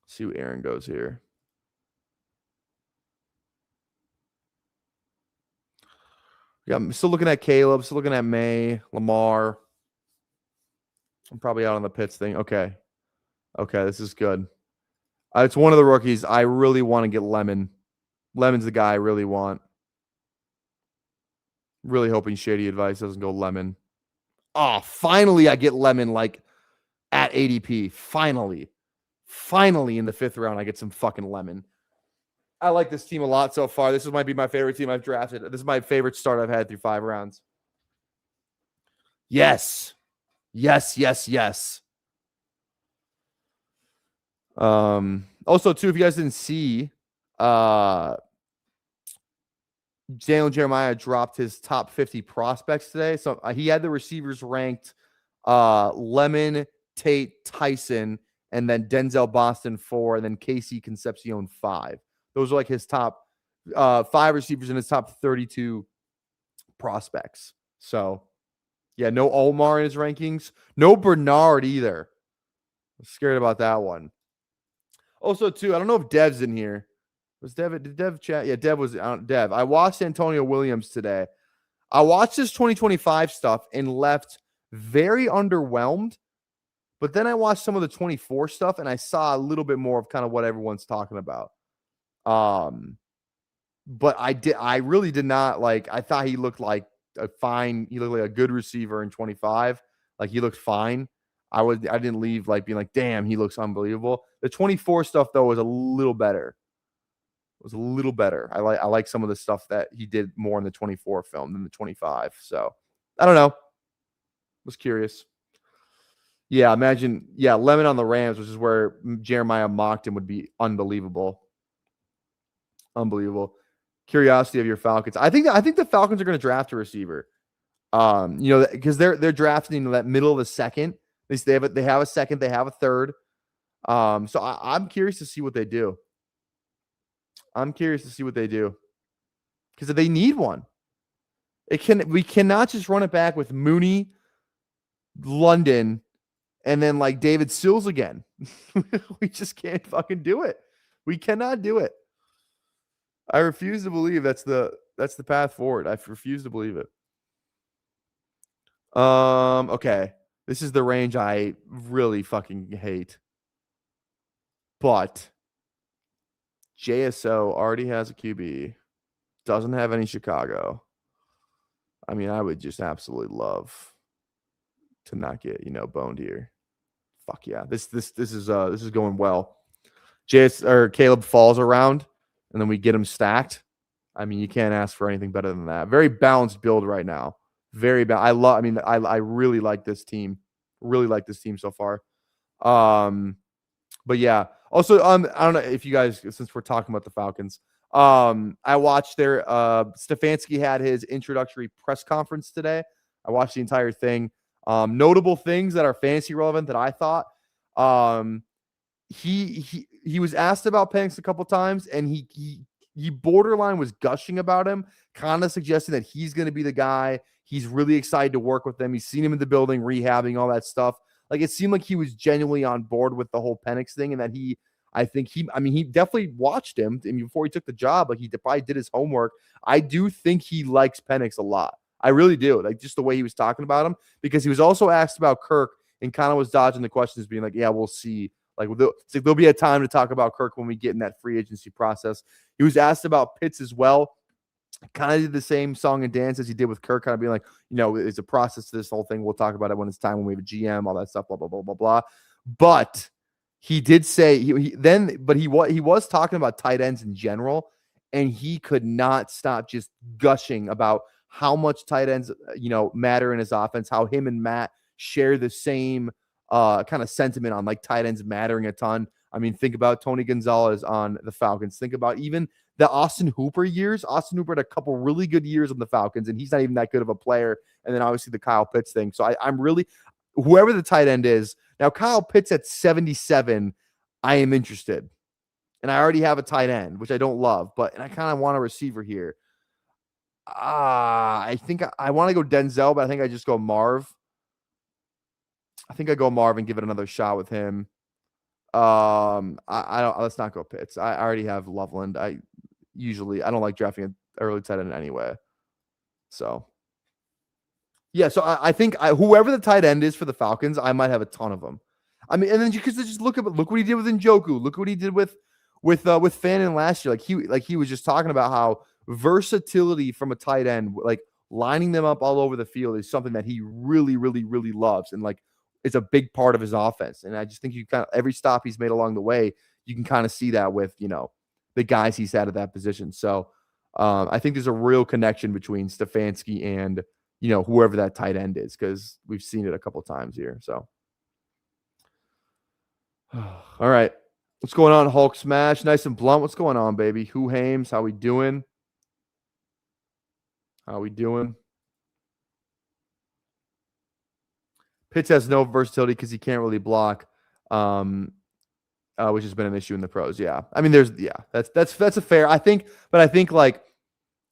Speaker 1: see who Aaron goes here. Yeah, I'm still looking at Caleb, still looking at May, Lamar. I'm probably out on the Pitts thing. Okay, this is good. It's one of the rookies. I really want to get Lemon. Lemon's the guy I really want. Really hoping Shady Advice doesn't go Lemon. Oh, finally I get Lemon like at ADP. Finally in the 5th round, I get some fucking Lemon. I like this team a lot so far. This might be my favorite team I've drafted. This is my favorite start I've had through 5 rounds. Yes. Also, too, if you guys didn't see, Daniel Jeremiah dropped his top 50 prospects today. So he had the receivers ranked Lemon, Tate, Tyson, and then Denzel Boston 4, and then Casey Concepcion 5. Those are like his top 5 receivers in his top 32 prospects. So, yeah, no Omar in his rankings. No Bernard either. I'm scared about that one. Also, too, I don't know if Dev's in here. Did Dev chat? Yeah, Dev was out. Dev. I watched Antonio Williams today. I watched his 2025 stuff and left very underwhelmed. But then I watched some of the 24 stuff and I saw a little bit more of kind of what everyone's talking about. But I really did not like. I thought he looked like he looked like a good receiver in 25. Like, he looked fine. I didn't leave like being like, damn, he looks unbelievable. The 24 stuff though was a little better. I like some of the stuff that he did more in the 24 film than the 25. So I don't know. Was curious. Yeah, imagine. Yeah, Lemon on the Rams, which is where Jeremiah mocked him, would be unbelievable. Curiosity of your Falcons. I think the Falcons are going to draft a receiver. Because they're drafting in that middle of the second. They have a second, they have a third. So I'm curious to see what they do. I'm curious to see what they do because they need one. We cannot just run it back with Mooney, London, and then like David Sills again. We just can't fucking do it. We cannot do it. I refuse to believe that's the path forward. I refuse to believe it. Okay. This is the range I really fucking hate. But JSO already has a QB. Doesn't have any Chicago. I mean, I would just absolutely love to not get, boned here. Fuck yeah. This is going well. Caleb falls around and then we get him stacked. I mean, you can't ask for anything better than that. Very balanced build right now. Very bad. I really like this team. Really like this team so far. But yeah. Also, I don't know if you guys, since we're talking about the Falcons, I watched their Stefanski had his introductory press conference today. I watched the entire thing. Notable things that are fantasy relevant that I thought. He was asked about Penix a couple times, and he borderline was gushing about him, kind of suggesting that he's going to be the guy. He's really excited to work with them. He's seen him in the building, rehabbing, all that stuff. Like, it seemed like he was genuinely on board with the whole Penix thing, and that he definitely watched him. I mean, before he took the job, like, he probably did his homework. I do think he likes Penix a lot. I really do. Like, just the way he was talking about him, because he was also asked about Kirk and kind of was dodging the questions, being like, yeah, we'll see. Like, there'll be a time to talk about Kirk when we get in that free agency process. He was asked about Pitts as well. Kind of did the same song and dance as he did with Kirk, kind of being like, it's a process to this whole thing. We'll talk about it when it's time, when we have a GM, all that stuff, blah, blah, blah, blah, blah. But he did say he was talking about tight ends in general, and he could not stop just gushing about how much tight ends, matter in his offense, how him and Matt share the same kind of sentiment on like tight ends mattering a ton. I mean, think about Tony Gonzalez on the Falcons. Think about even the Austin Hooper years. Austin Hooper had a couple really good years on the Falcons, and he's not even that good of a player. And then obviously the Kyle Pitts thing. So I'm really, whoever the tight end is, now Kyle Pitts at 77, I am interested. And I already have a tight end, which I don't love, and I kind of want a receiver here. I think I want to go Denzel, but I think I just go Marv. I think I go Marv and give it another shot with him. I don't. Let's not go Pitts. I already have Loveland. I don't like drafting an early tight end anyway. So yeah. So I think whoever the tight end is for the Falcons, I might have a ton of them. I mean, and then because just look what he did with Njoku. Look what he did with Fannin last year. Like he was just talking about how versatility from a tight end, like lining them up all over the field, is something that he really, really, really loves, and like it's a big part of his offense. And I just think you kind of every stop he's made along the way, you can kind of see that with the guys he's had at that position. So I think there's a real connection between Stefanski and whoever that tight end is, because we've seen it a couple of times here. So all right. What's going on, Hulk Smash? Nice and blunt. What's going on, baby? Who Hames? How we doing? Pitts has no versatility because he can't really block, which has been an issue in the pros. Yeah. I mean, that's a fair, I think, but I think like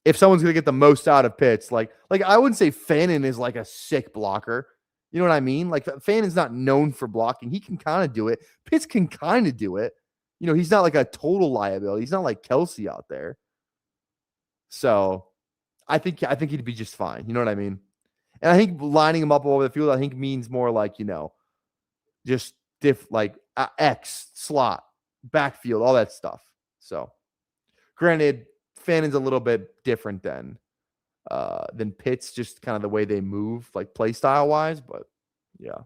Speaker 1: if someone's going to get the most out of Pitts, like I wouldn't say Fannin is like a sick blocker. You know what I mean? Like Fannin's not known for blocking. He can kind of do it. Pitts can kind of do it. He's not like a total liability. He's not like Kelsey out there. So I think he'd be just fine. You know what I mean? And I think lining him up all over the field, I think means more like, just X, slot, backfield, all that stuff. So granted, Fannin's a little bit different than Pitts, just kind of the way they move, like play style wise. But yeah,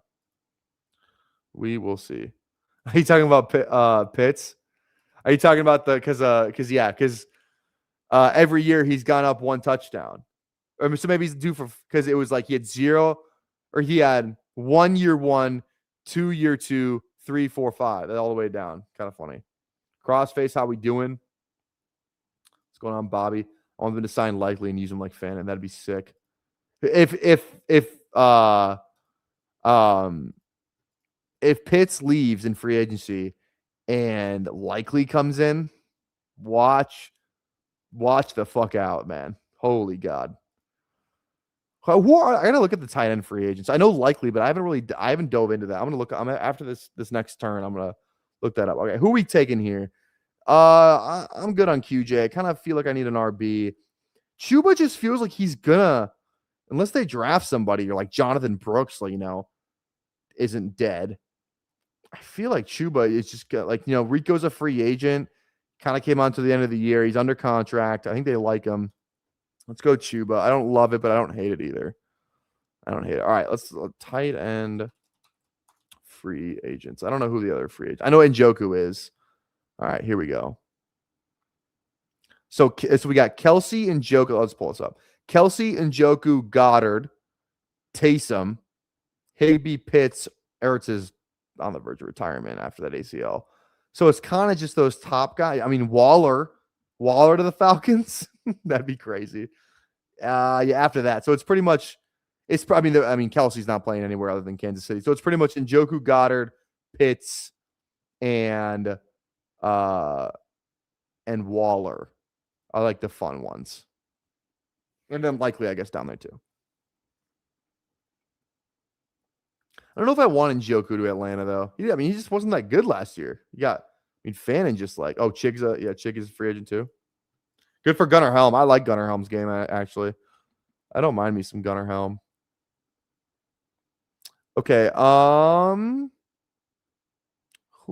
Speaker 1: we will see. Are you talking about Pitts? Are you talking about because every year he's gone up one touchdown. So maybe he's due because it was like he had 0, or he had 1 year 1, 2 year 2, 3, 4, 5, all the way down. Kind of funny. Crossface, how we doing? What's going on, Bobby? I want them to sign Likely and use him like Fannin. That'd be sick. If Pitts leaves in free agency and Likely comes in, watch the fuck out, man. Holy God. I gotta look at the tight end free agents. I know Likely, but I haven't dove into that. I'm gonna look. After this next turn. I'm gonna look that up. Okay, who are we taking here? I'm good on QJ. I kind of feel like I need an RB. Chuba just feels like he's gonna, unless they draft somebody or like Jonathan Brooks, like, isn't dead. I feel like Chuba is just like, Rico's a free agent. Kind of came on to the end of the year. He's under contract. I think they like him. Let's go Chuba. I don't love it, but I don't hate it either. I don't hate it. All right, let's tight end free agents. I don't know who the other free agent. I know Njoku is. All right, here we go. So we got Kelsey, Njoku. Let's pull this up. Kelsey, Njoku, Goddard, Taysom, Higbee, Pitts. Ertz is on the verge of retirement after that ACL. So it's kind of just those top guys. I mean, Waller to the Falcons. That'd be crazy. After that. So it's pretty much, Kelsey's not playing anywhere other than Kansas City. So it's pretty much Njoku, Goddard, Pitts, and Waller are like the fun ones. And then Likely, I guess, down there too. I don't know if I want Njoku to Atlanta, though. He just wasn't that good last year. Fannin just Chig's Chig is a free agent too. Good for Gunnar Helm. I like Gunnar Helm's game, actually. I don't mind me some Gunnar Helm. Okay, who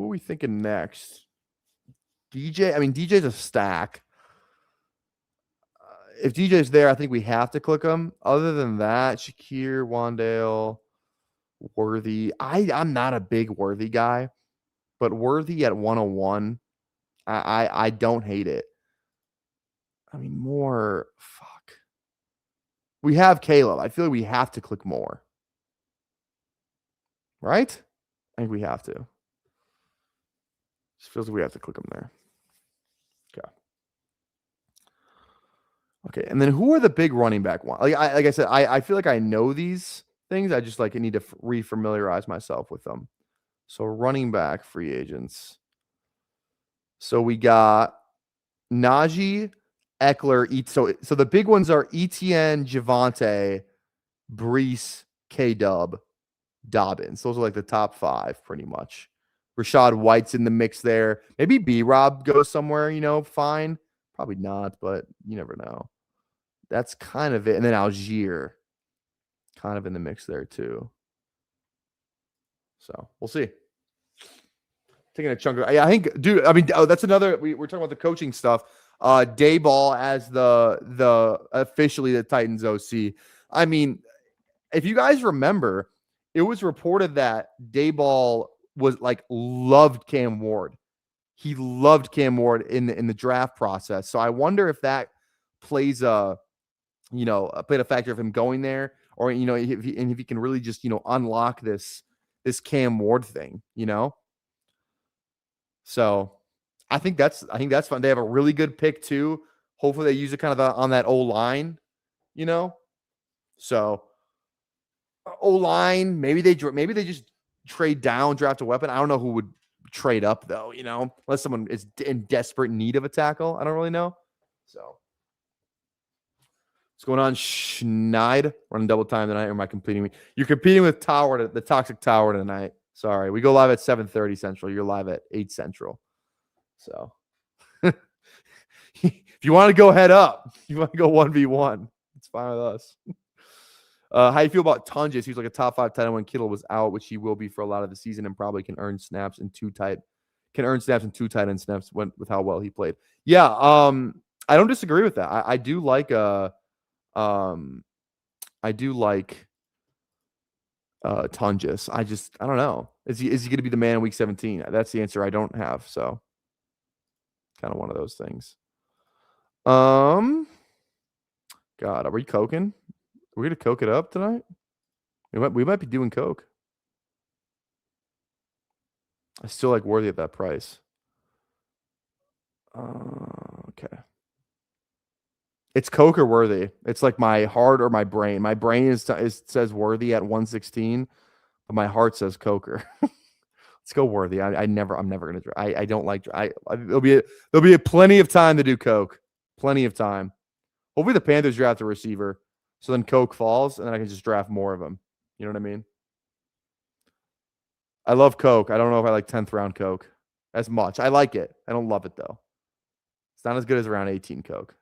Speaker 1: are we thinking next? DJ. DJ's a stack. If DJ's there, I think we have to click him. Other than that, Shakir, Wandale, Worthy. I'm not a big Worthy guy, but Worthy at 101, I don't hate it. More. Fuck. We have Caleb. I feel like we have to click more. Right? I think we have to. Just feels like we have to click him there. Okay, and then who are the big running back ones? Like I said, I feel like I know these things. I just need to refamiliarize myself with them. So running back free agents. So we got Najee, Eckler. So the big ones are Etienne, Javonte, Breece, K-Dub, Dobbins. Those are like the top 5 pretty much. Rashad White's in the mix there. Maybe B-Rob goes somewhere, fine. Probably not, but you never know. That's kind of it. And then Algier kind of in the mix there too. So we'll see. Taking a chunk of, I think, dude, that's another, we're talking about the coaching stuff. Dayball as the officially the Titans OC. If you guys remember, it was reported that Dayball was loved Cam Ward. He loved Cam Ward in the draft process. So I wonder if that plays played a factor of him going there, or if he can really just unlock this Cam Ward thing, So I think that's fun. They have a really good pick too. Hopefully they use it kind of on that O-line, So O-line, maybe they just trade down, draft a weapon. I don't know who would trade up though, unless someone is in desperate need of a tackle. I don't really know. So what's going on, Schneid? Running double time tonight, or am I competing? You're competing with the Toxic Tower tonight. Sorry. We go live at 7:30 Central. You're live at 8 Central. So if you want to go head up, you want to go 1v1, it's fine with us. How you feel about Tunges? He's like a top 5 tight end when Kittle was out, which he will be for a lot of the season, and probably can earn snaps in 2 tight end snaps with how well he played. Yeah, I don't disagree with that. I do like Tunges. I don't know. Is he going to be the man in week 17? That's the answer I don't have. So kind of one of those things. God, are we coking? Are we going to coke it up tonight? We might be doing coke. I still like Worthy at that price. Okay. It's Coke or Worthy. It's like my heart or my brain. My brain says Worthy at 116, but my heart says Coker. Let's Let's go Worthy. I'm never gonna. I don't like. There'll be a plenty of time to do Coke. Plenty of time. Hopefully the Panthers draft a receiver, so then Coke falls, and then I can just draft more of them. You know what I mean? I love Coke. I don't know if I like 10th round Coke as much. I like it. I don't love it though. It's not as good as around 18 Coke.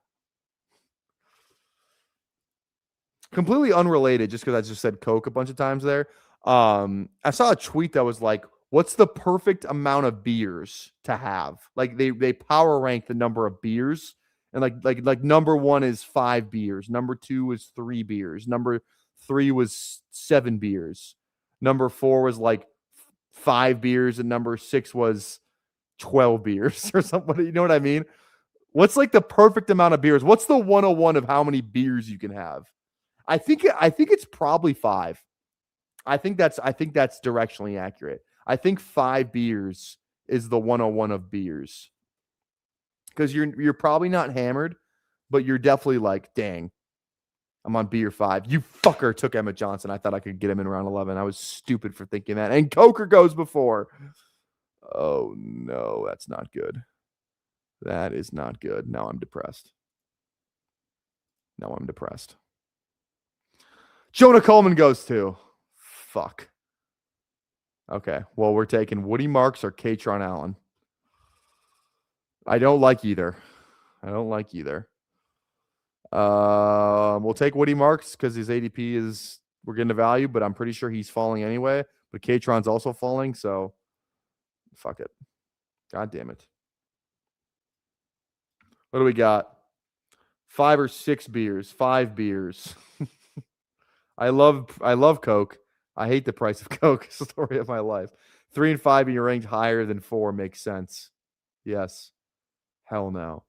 Speaker 1: Completely unrelated, just because I just said Coke a bunch of times there. I saw a tweet that was like, what's the perfect amount of beers to have? Like they power rank the number of beers, and like number 1 is 5 beers, number 2 is 3 beers, number 3 was 7 beers, number 4 was like 5 beers, and number 6 was 12 beers or something. You know what I mean? What's like the perfect amount of beers? What's the 101 of how many beers you can have? I think it's probably 5. I think that's directionally accurate. I think 5 beers is the 101 of beers. Because you're probably not hammered, but you're definitely like, dang, I'm on beer 5. You fucker took Emmett Johnson. I thought I could get him in round 11. I was stupid for thinking that. And Coker goes before. Oh no, that's not good. That is not good. Now I'm depressed. Jonah Coleman goes too. Fuck. Okay. Well, we're taking Woody Marks or Katron Allen. I don't like either. We'll take Woody Marks because his ADP is, we're getting a value, but I'm pretty sure he's falling anyway. But Katron's also falling, so fuck it. God damn it. What do we got? 5 or 6 beers. 5 beers. I love Coke. I hate the price of Coke. Story of my life. 3 and 5 being ranked higher than 4 makes sense. Yes. Hell no.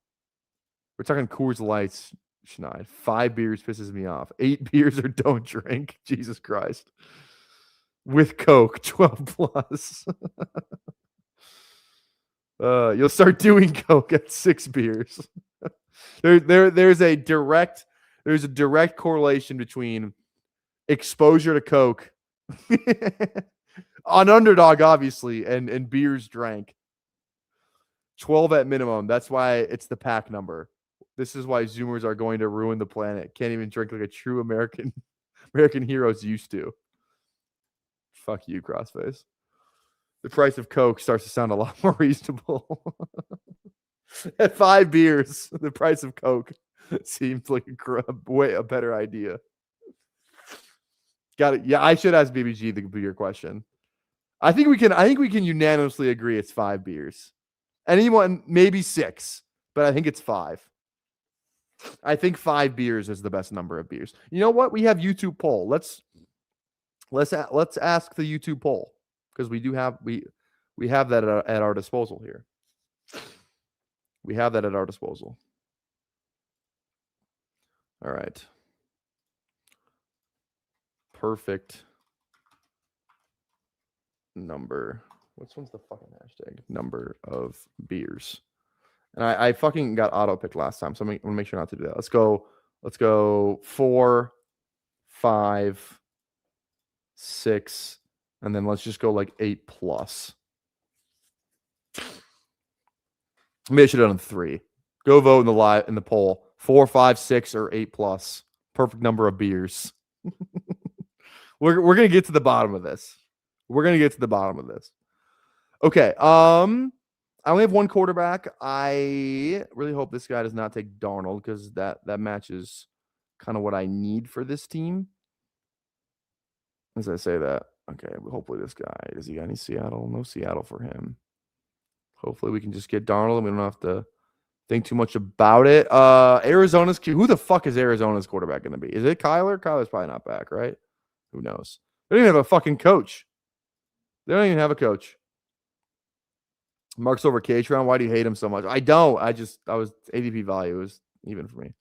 Speaker 1: We're talking Coors Lights, Schneid. 5 beers pisses me off. 8 beers or don't drink. Jesus Christ. With Coke, 12 plus. You'll start doing Coke at 6 beers. There's a direct correlation between exposure to Coke on Underdog, obviously, and beers drank. 12 at minimum. That's why it's the pack number. This is why Zoomers are going to ruin the planet. Can't even drink like a true American heroes used to. Fuck you, Crossface. The price of Coke starts to sound a lot more reasonable. At 5 beers, the price of Coke seems like a better idea. Got it. Yeah, I should ask BBG the beer question. I think we can unanimously agree it's 5 beers. Anyone, maybe 6, but I think it's 5. I think 5 beers is the best number of beers. You know what? We have YouTube poll. Let's ask the YouTube poll, because we have that at our disposal here. We have that at our disposal. All right. Perfect number. Which one's the fucking hashtag? Number of beers. And I fucking got auto picked last time, so I'm gonna make sure not to do that. Let's go 4, 5, 6, and then let's just go like 8 plus. Maybe I should have done 3. Go vote in the poll. 4, 5, 6, or 8 plus. Perfect number of beers. We're gonna get to the bottom of this. Okay. I only have one quarterback. I really hope this guy does not take Darnold, because that matches kind of what I need for this team. As I say that, okay, hopefully this guy, does he got any Seattle? No Seattle for him. Hopefully we can just get Darnold and we don't have to think too much about it. Arizona's, who the fuck is Arizona's quarterback going to be? Is it Kyler? Kyler's probably not back, right? Who knows? They don't even have a fucking coach. They don't even have a coach. Mark's over Katron. Why do you hate him so much? I don't. I was ADP value is even for me.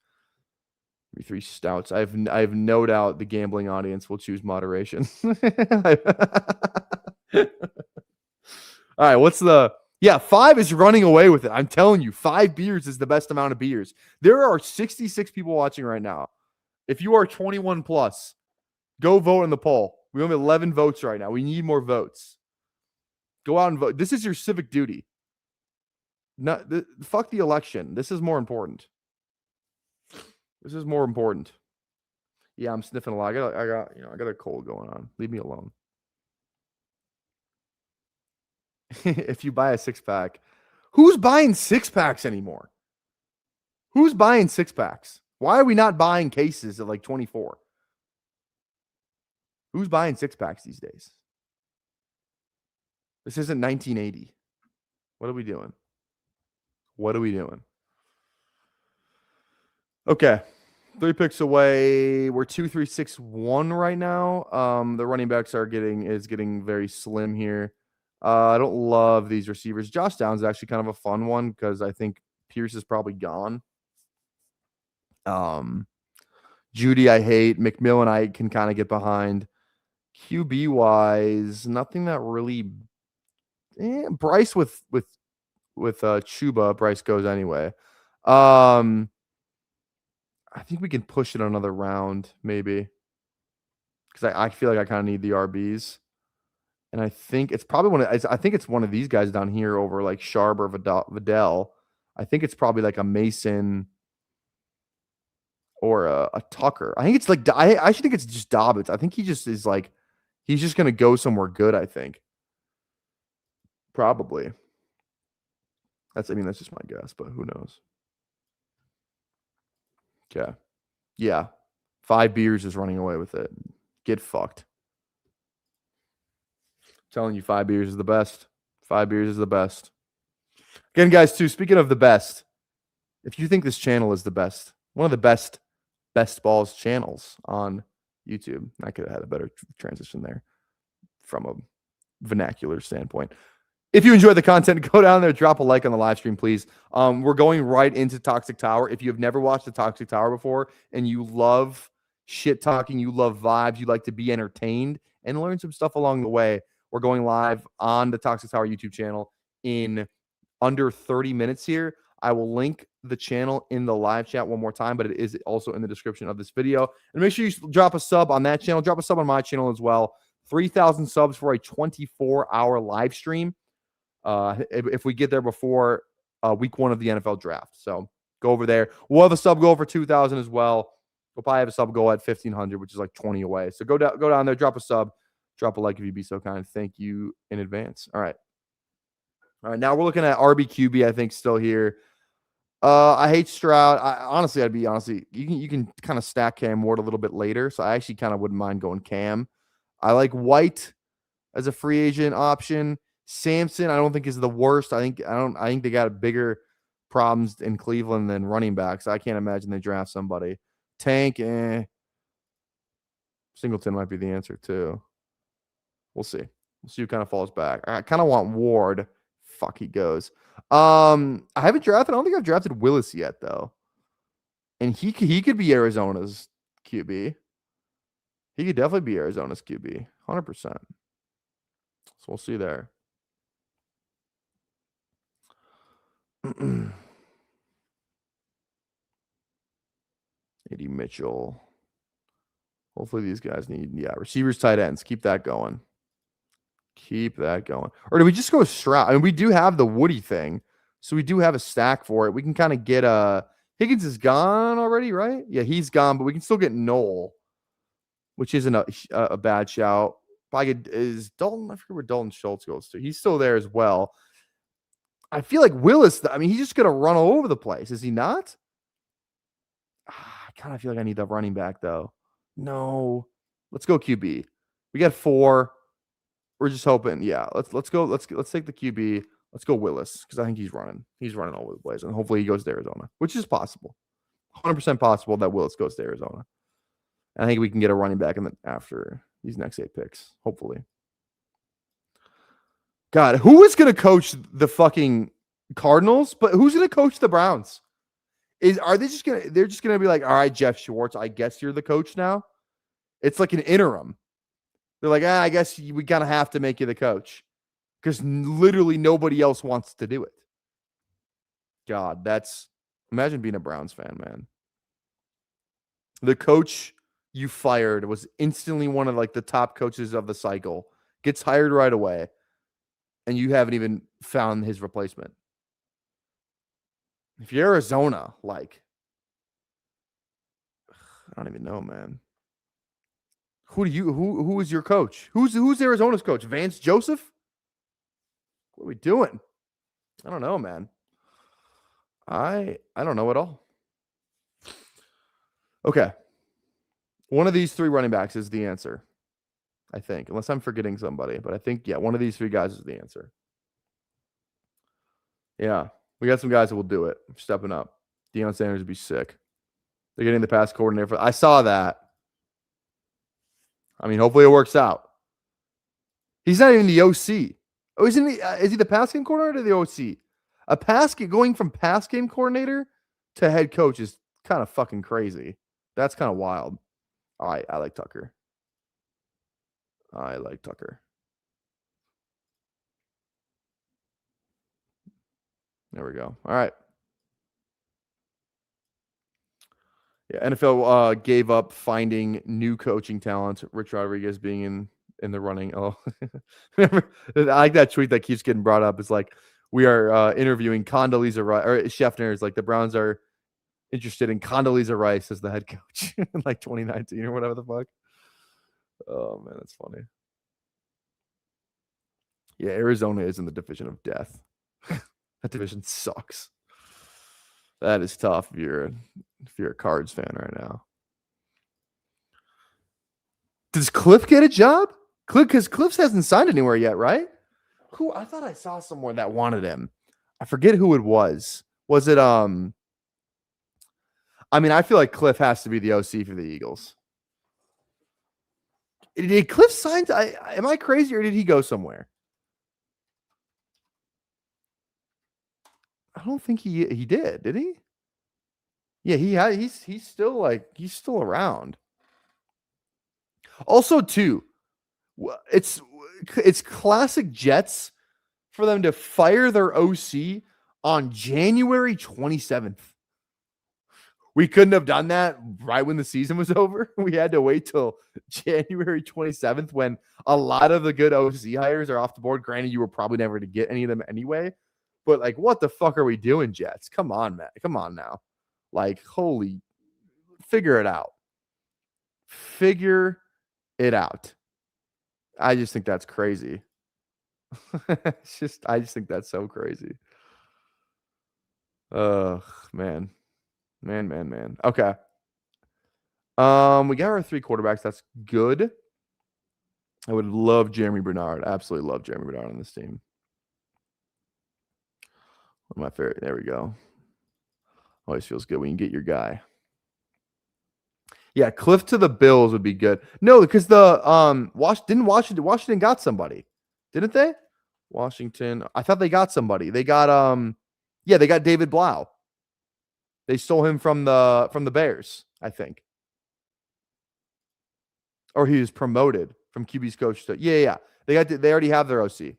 Speaker 1: 3 stouts. I have no doubt the gambling audience will choose moderation. All right, what's the... Yeah, 5 is running away with it. I'm telling you, 5 beers is the best amount of beers. There are 66 people watching right now. If you are 21 plus, go vote in the poll. We have 11 votes right now. We need more votes. Go out and vote. This is your civic duty. Fuck the election. This is more important. This is more important. Yeah, I'm sniffing a lot. I got a cold going on. Leave me alone. If you buy a 6-pack, who's buying 6-packs anymore? Who's buying 6-packs? Why are we not buying cases at like 24? Who's buying 6-packs these days? This isn't 1980. What are we doing? What are we doing? Okay. 3 picks away. We're 2, 3, 6, 1 right now. The running backs is getting very slim here. I don't love these receivers. Josh Downs is actually kind of a fun one because I think Pierce is probably gone. Judy I hate. McMillan I can kind of get behind. QB wise, nothing that really. Bryce with Chuba. Bryce goes anyway. I think we can push it another round, maybe. Because I feel like I kind of need the RBs. And I think it's probably one of these guys down here over like Sharp or Vidal. I think it's probably like a Mason or a Tucker. I think it's like I actually think it's just Dobbins. I think he just is like he's just gonna go somewhere good, I think. Probably. That's just my guess, but who knows? Okay. Yeah. 5 beers is running away with it. Get fucked. I'm telling you, 5 beers is the best. 5 beers is the best. Again, guys, too, speaking of the best, if you think this channel is the best, one of the best balls channels on YouTube, I could have had a better transition there from a vernacular standpoint. If you enjoy the content, go down there, drop a like on the live stream, please. We're going right into Toxic Tower. If you have never watched the Toxic Tower before and you love shit talking, you love vibes, you like to be entertained and learn some stuff along the way, we're going live on the Toxic Tower YouTube channel in under 30 minutes here. I will link the channel in the live chat one more time, but it is also in the description of this video. And make sure you drop a sub on that channel. Drop a sub on my channel as well. 3,000 subs for a 24-hour live stream. If we get there before week 1 of the NFL draft. So go over there. We'll have a sub goal for 2,000 as well. We'll probably have a sub goal at 1,500, which is like 20 away. So go down there, drop a sub, drop a like if you'd be so kind. Thank you in advance. All right. Now we're looking at RBQB, I think, still here. I hate Stroud. You can kind of stack Cam Ward a little bit later. So I actually kind of wouldn't mind going Cam. I like White as a free agent option. Samson, I don't think is the worst. I think they got bigger problems in Cleveland than running backs. I can't imagine they draft somebody. Tank, Singleton might be the answer too. We'll see. We'll see who kind of falls back. I kind of want Ward. Fuck, he goes. I haven't drafted. I don't think I've drafted Willis yet though, and he could be Arizona's QB. He could definitely be Arizona's QB, 100%. So we'll see there. A.D. Mitchell. Hopefully these guys need, receivers, tight ends. Keep that going. Or do we just go Stroud? I mean, we do have the Woody thing, so we do have a stack for it. We can kind of get Higgins is gone already, right? Yeah, he's gone, but we can still get Noel, which isn't a bad shout. Is Dalton? I forget where Dalton Schultz goes to. He's still there as well. I feel like Willis, he's just going to run all over the place. Is he not? I kind of feel like I need that running back, though. No. Let's go QB. We got 4. We're just hoping. Yeah, let's go. Let's take the QB. Let's go Willis because I think he's running. He's running all over the place. And hopefully he goes to Arizona, which is possible. 100% possible that Willis goes to Arizona. And I think we can get a running back after these next 8 picks, hopefully. God, who is going to coach the fucking Cardinals? But who's going to coach the Browns? They're just going to be like, all right, Jeff Schwartz, I guess you're the coach now. It's like an interim. They're like, I guess we kind of have to make you the coach because literally nobody else wants to do it. God, imagine being a Browns fan, man. The coach you fired was instantly one of like the top coaches of the cycle. Gets hired right away. and you haven't even found his replacement. If you're Arizona, like, I don't even know, man. Who is your coach? Who's Arizona's coach? Vance Joseph? What are we doing? I don't know, man. I don't know at all. Okay. One of these 3 running backs is the answer, I think, unless I'm forgetting somebody. But I think, yeah, one of these 3 guys is the answer. Yeah, we got some guys that will do it. Stepping up. Deion Sanders would be sick. They're getting the pass coordinator. I saw that. I mean, hopefully it works out. He's not even the OC. Oh, isn't he? Is he the pass game coordinator or the OC? Going from pass game coordinator to head coach is kind of fucking crazy. That's kind of wild. All right, I like Tucker. There we go. All right. Yeah, NFL gave up finding new coaching talent. Rich Rodriguez being in the running. Oh, remember, I like that tweet that keeps getting brought up. It's like, we are interviewing Condoleezza Rice, or Schefter is like, the Browns are interested in Condoleezza Rice as the head coach in like 2019 or whatever the fuck. Oh man, that's funny. Yeah, Arizona is in the division of death. That division sucks. That is tough if you're a Cards fan right now. Does Cliff get a job? Because Cliff hasn't signed anywhere yet, right? Who? I thought I saw somewhere that wanted him. I forget who it was. Was it I mean, I feel like Cliff has to be the OC for the Eagles. Did Cliff sign? Am I crazy, or did he go somewhere? I don't think he did. Did he? Yeah, he's still around. Also, too, it's classic Jets for them to fire their OC on January 27th. We couldn't have done that right when the season was over. We had to wait till January 27th when a lot of the good OC hires are off the board. Granted, you were probably never to get any of them anyway. But, like, what the fuck are we doing, Jets? Come on, man. Come on now. Like, figure it out. Figure it out. I just think that's crazy. I just think that's so crazy. Man. Man. Okay. We got our 3 quarterbacks. That's good. I would love Jeremy Bernard. Absolutely love Jeremy Bernard on this team. One of my favorite. There we go. Always feels good when you get your guy. Yeah, Cliff to the Bills would be good. No, because the Washington got somebody, didn't they? Washington. I thought they got somebody. They got they got David Blau. They stole him from the Bears, I think. Or he was promoted from QB's coach to yeah. They already have their OC.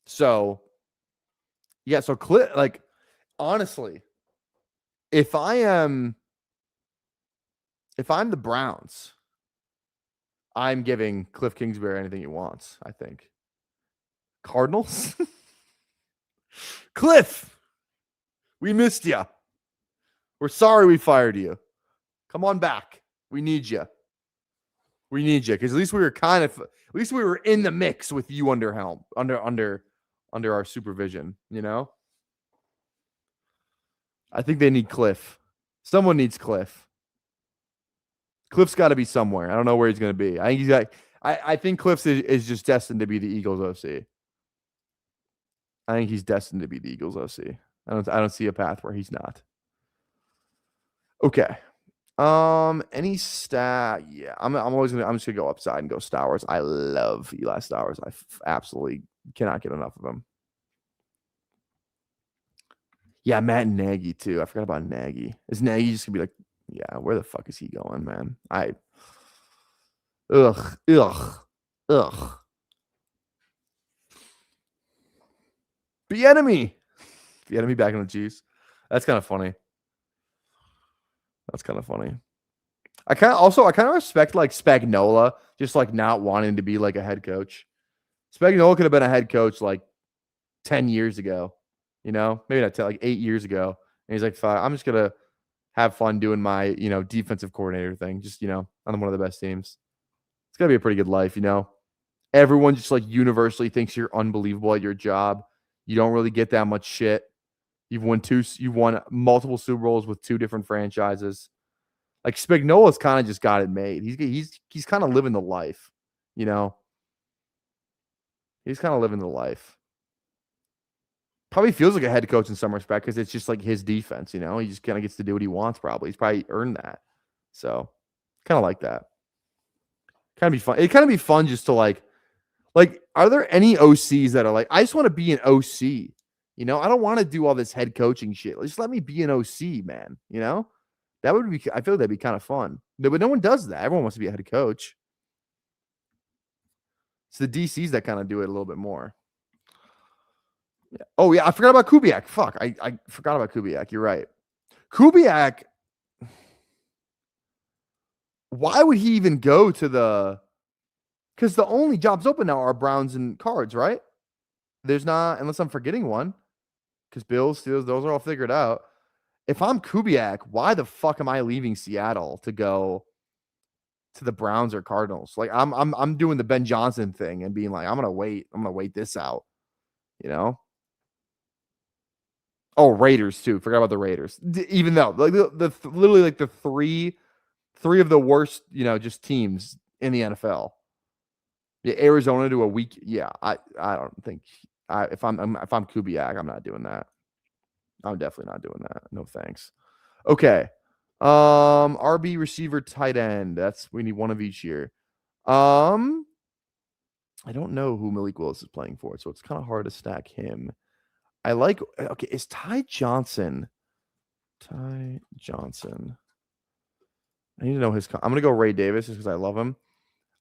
Speaker 1: So yeah, so Cliff, like, honestly, if I'm the Browns, I'm giving Cliff Kingsbury anything he wants, I think. Cardinals? Cliff, we missed you. We're sorry we fired you. Come on back. We need you. Because at least we were in the mix with you under our supervision, you know? I think they need Cliff. Someone needs Cliff. Cliff's got to be somewhere. I don't know where he's going to be. I think Cliff is just destined to be the Eagles OC. I think he's destined to be the Eagles OC. I don't see a path where he's not. Okay. Any stat? Yeah, I'm just gonna go upside and go Stowers. I love Eli Stowers. I absolutely cannot get enough of him. Yeah, Matt Nagy too. I forgot about Nagy. Is Nagy just gonna be like, yeah, where the fuck is he going, man? Ugh. The enemy back in the Chiefs. That's kind of funny. I kind of respect like Spagnuolo just like not wanting to be like a head coach. Spagnuolo could have been a head coach like 10 years ago, maybe not 10, like 8 years ago. And he's like, "Fuck, I'm just going to have fun doing my, defensive coordinator thing. Just, on one of the best teams." It's got to be a pretty good life, Everyone just like universally thinks you're unbelievable at your job. You don't really get that much shit. You've won multiple Super Bowls with 2 different franchises. Like Spagnuolo's kind of just got it made. He's kind of living the life, He's kind of living the life. Probably feels like a head coach in some respect because it's just like his defense, He just kind of gets to do what he wants probably. He's probably earned that. So kind of like that. Kind of be fun. It kind of be fun just to like, are there any OCs that are like, I just want to be an OC? I don't want to do all this head coaching shit. Just let me be an OC, man. That would be, I feel like that'd be kind of fun. But no one does that. Everyone wants to be a head coach. It's the DCs that kind of do it a little bit more. Yeah. Oh, yeah. I forgot about Kubiak. Fuck. I forgot about Kubiak. You're right. Kubiak, why would he even go to the, because the only jobs open now are Browns and Cards, right? There's not, unless I'm forgetting one, because Bills, Steelers, those are all figured out. If I'm Kubiak, why the fuck am I leaving Seattle to go to the Browns or Cardinals? Like I'm doing the Ben Johnson thing and being like, I'm gonna wait this out, Oh, Raiders too. Forgot about the Raiders. Even though like the literally like the three of the worst, just teams in the NFL. Yeah, Arizona to a week. Yeah, I don't think if I'm Kubiak, I'm not doing that. I'm definitely not doing that. No thanks. Okay. RB, receiver, tight end. We need one of each here. I don't know who Malik Willis is playing for, so it's kind of hard to stack him. Okay, is Ty Johnson? I need to know his. I'm going to go Ray Davis just because I love him.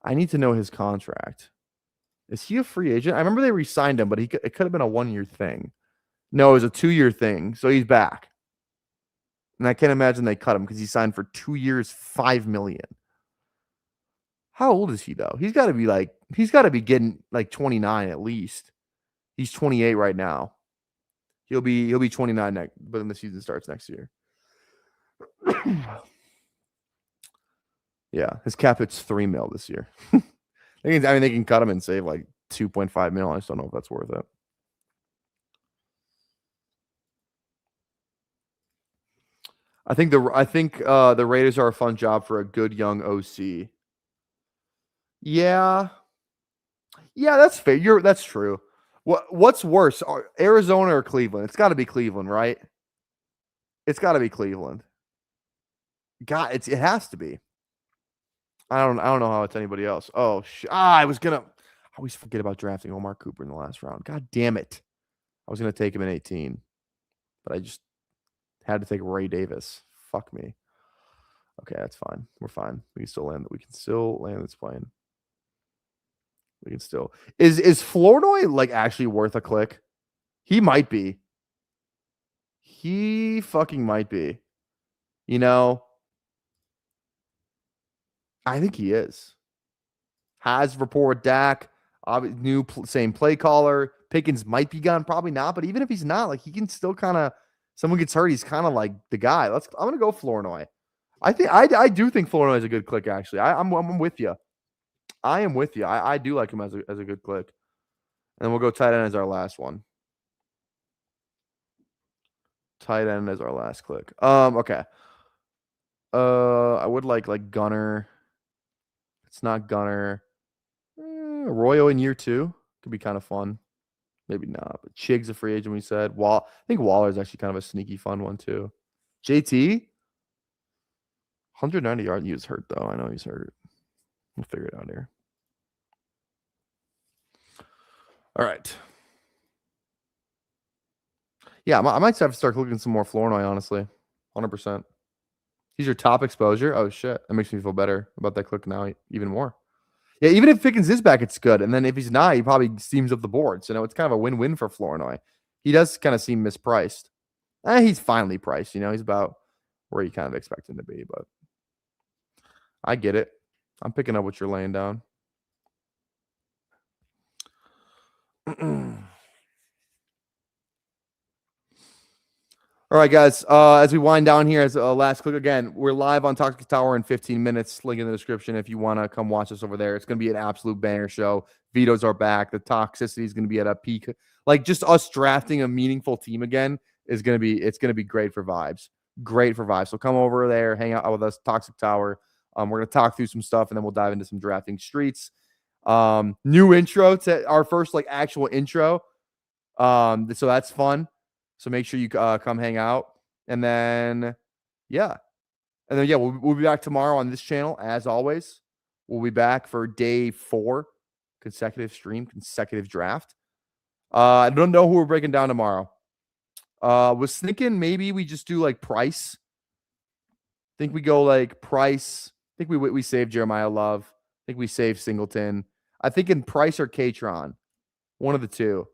Speaker 1: I need to know his contract. Is he a free agent? I remember they re-signed him, but it could have been a 1-year thing. No, it was a 2-year thing, so he's back. And I can't imagine they cut him because he signed for 2 years, $5 million. How old is he though? He's got to be getting like 29 at least. He's 28 right now. He'll be 29 but then the season starts next year. Yeah, his cap hit's $3 million this year. They can cut him and save like $2.5 million. I just don't know if that's worth it. I think the Raiders are a fun job for a good young OC. Yeah, that's fair. That's true. What's worse, Arizona or Cleveland? It's got to be Cleveland, right? It's got to be Cleveland. God, it has to be. I don't know how it's anybody else. Oh, I always forget about drafting Omar Cooper in the last round. God damn it. I was gonna take him in 18, but I just had to take Ray Davis. Fuck me. Okay, that's fine. We're fine. We can still land this plane. We can still. Is Flournoy like actually worth a click? He might be. He fucking might be. I think he is. Has rapport with Dak. Same play caller. Pickens might be gone, probably not. But even if he's not, like he can still kind of. Someone gets hurt, he's kind of like the guy. I'm gonna go Flournoy. I do think Flournoy is a good click. Actually, I'm with you. I am with you. I do like him as a good click. And then we'll go tight end as our last one. Tight end as our last click. Okay. I would like Gunner. It's not Gunner. Arroyo in year 2 could be kind of fun. Maybe not. But Chig's a free agent. We said. I think Waller is actually kind of a sneaky fun one too. JT. 190 yards. He was hurt though. I know he's hurt. We'll figure it out here. All right. Yeah, I might have to start looking at some more Flournoy, honestly. 100%. He's your top exposure. Oh, shit. That makes me feel better about that click now even more. Yeah, even if Pickens is back, it's good. And then if he's not, he probably steams up the board. So, it's kind of a win-win for Flournoy. He does kind of seem mispriced. He's finally priced. He's about where you kind of expect him to be. But I get it. I'm picking up what you're laying down. All right, guys. As we wind down here, as a last click again, we're live on Toxic Tower in 15 minutes. Link in the description if you want to come watch us over there. It's going to be an absolute banger show. Vetoes are back. The toxicity is going to be at a peak. Like just us drafting a meaningful team again is going to be. It's going to be great for vibes. Great for vibes. So come over there, hang out with us, Toxic Tower. We're going to talk through some stuff and then we'll dive into some drafting streets. New intro to our first like actual intro. So that's fun. So make sure you come hang out. And then, yeah. And then, yeah, we'll be back tomorrow on this channel, as always. We'll be back for day 4, consecutive stream, consecutive draft. I don't know who we're breaking down tomorrow. Was thinking maybe we just do, like, Price. Think we go, like, Price. I think we save Jeremiah Love. I think we save Singleton. I think in Price or Katron. One of the two.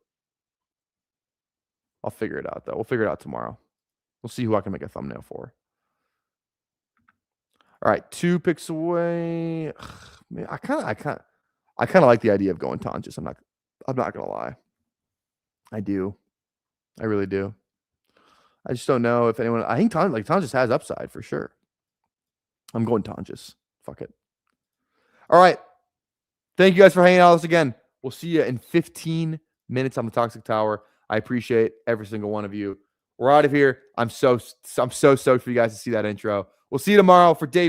Speaker 1: I'll figure it out, though. We'll figure it out tomorrow. We'll see who I can make a thumbnail for. All right, 2 picks away. Man, I kind of like the idea of going Tonjes. I'm not gonna lie. I do. I really do. I just don't know if anyone. I think Tonjes has upside for sure. I'm going Tonjes. Fuck it. All right. Thank you guys for hanging out with us again. We'll see you in 15 minutes on the Toxic Tower. I appreciate every single one of you. We're out of here. I'm so stoked for you guys to see that intro. We'll see you tomorrow for day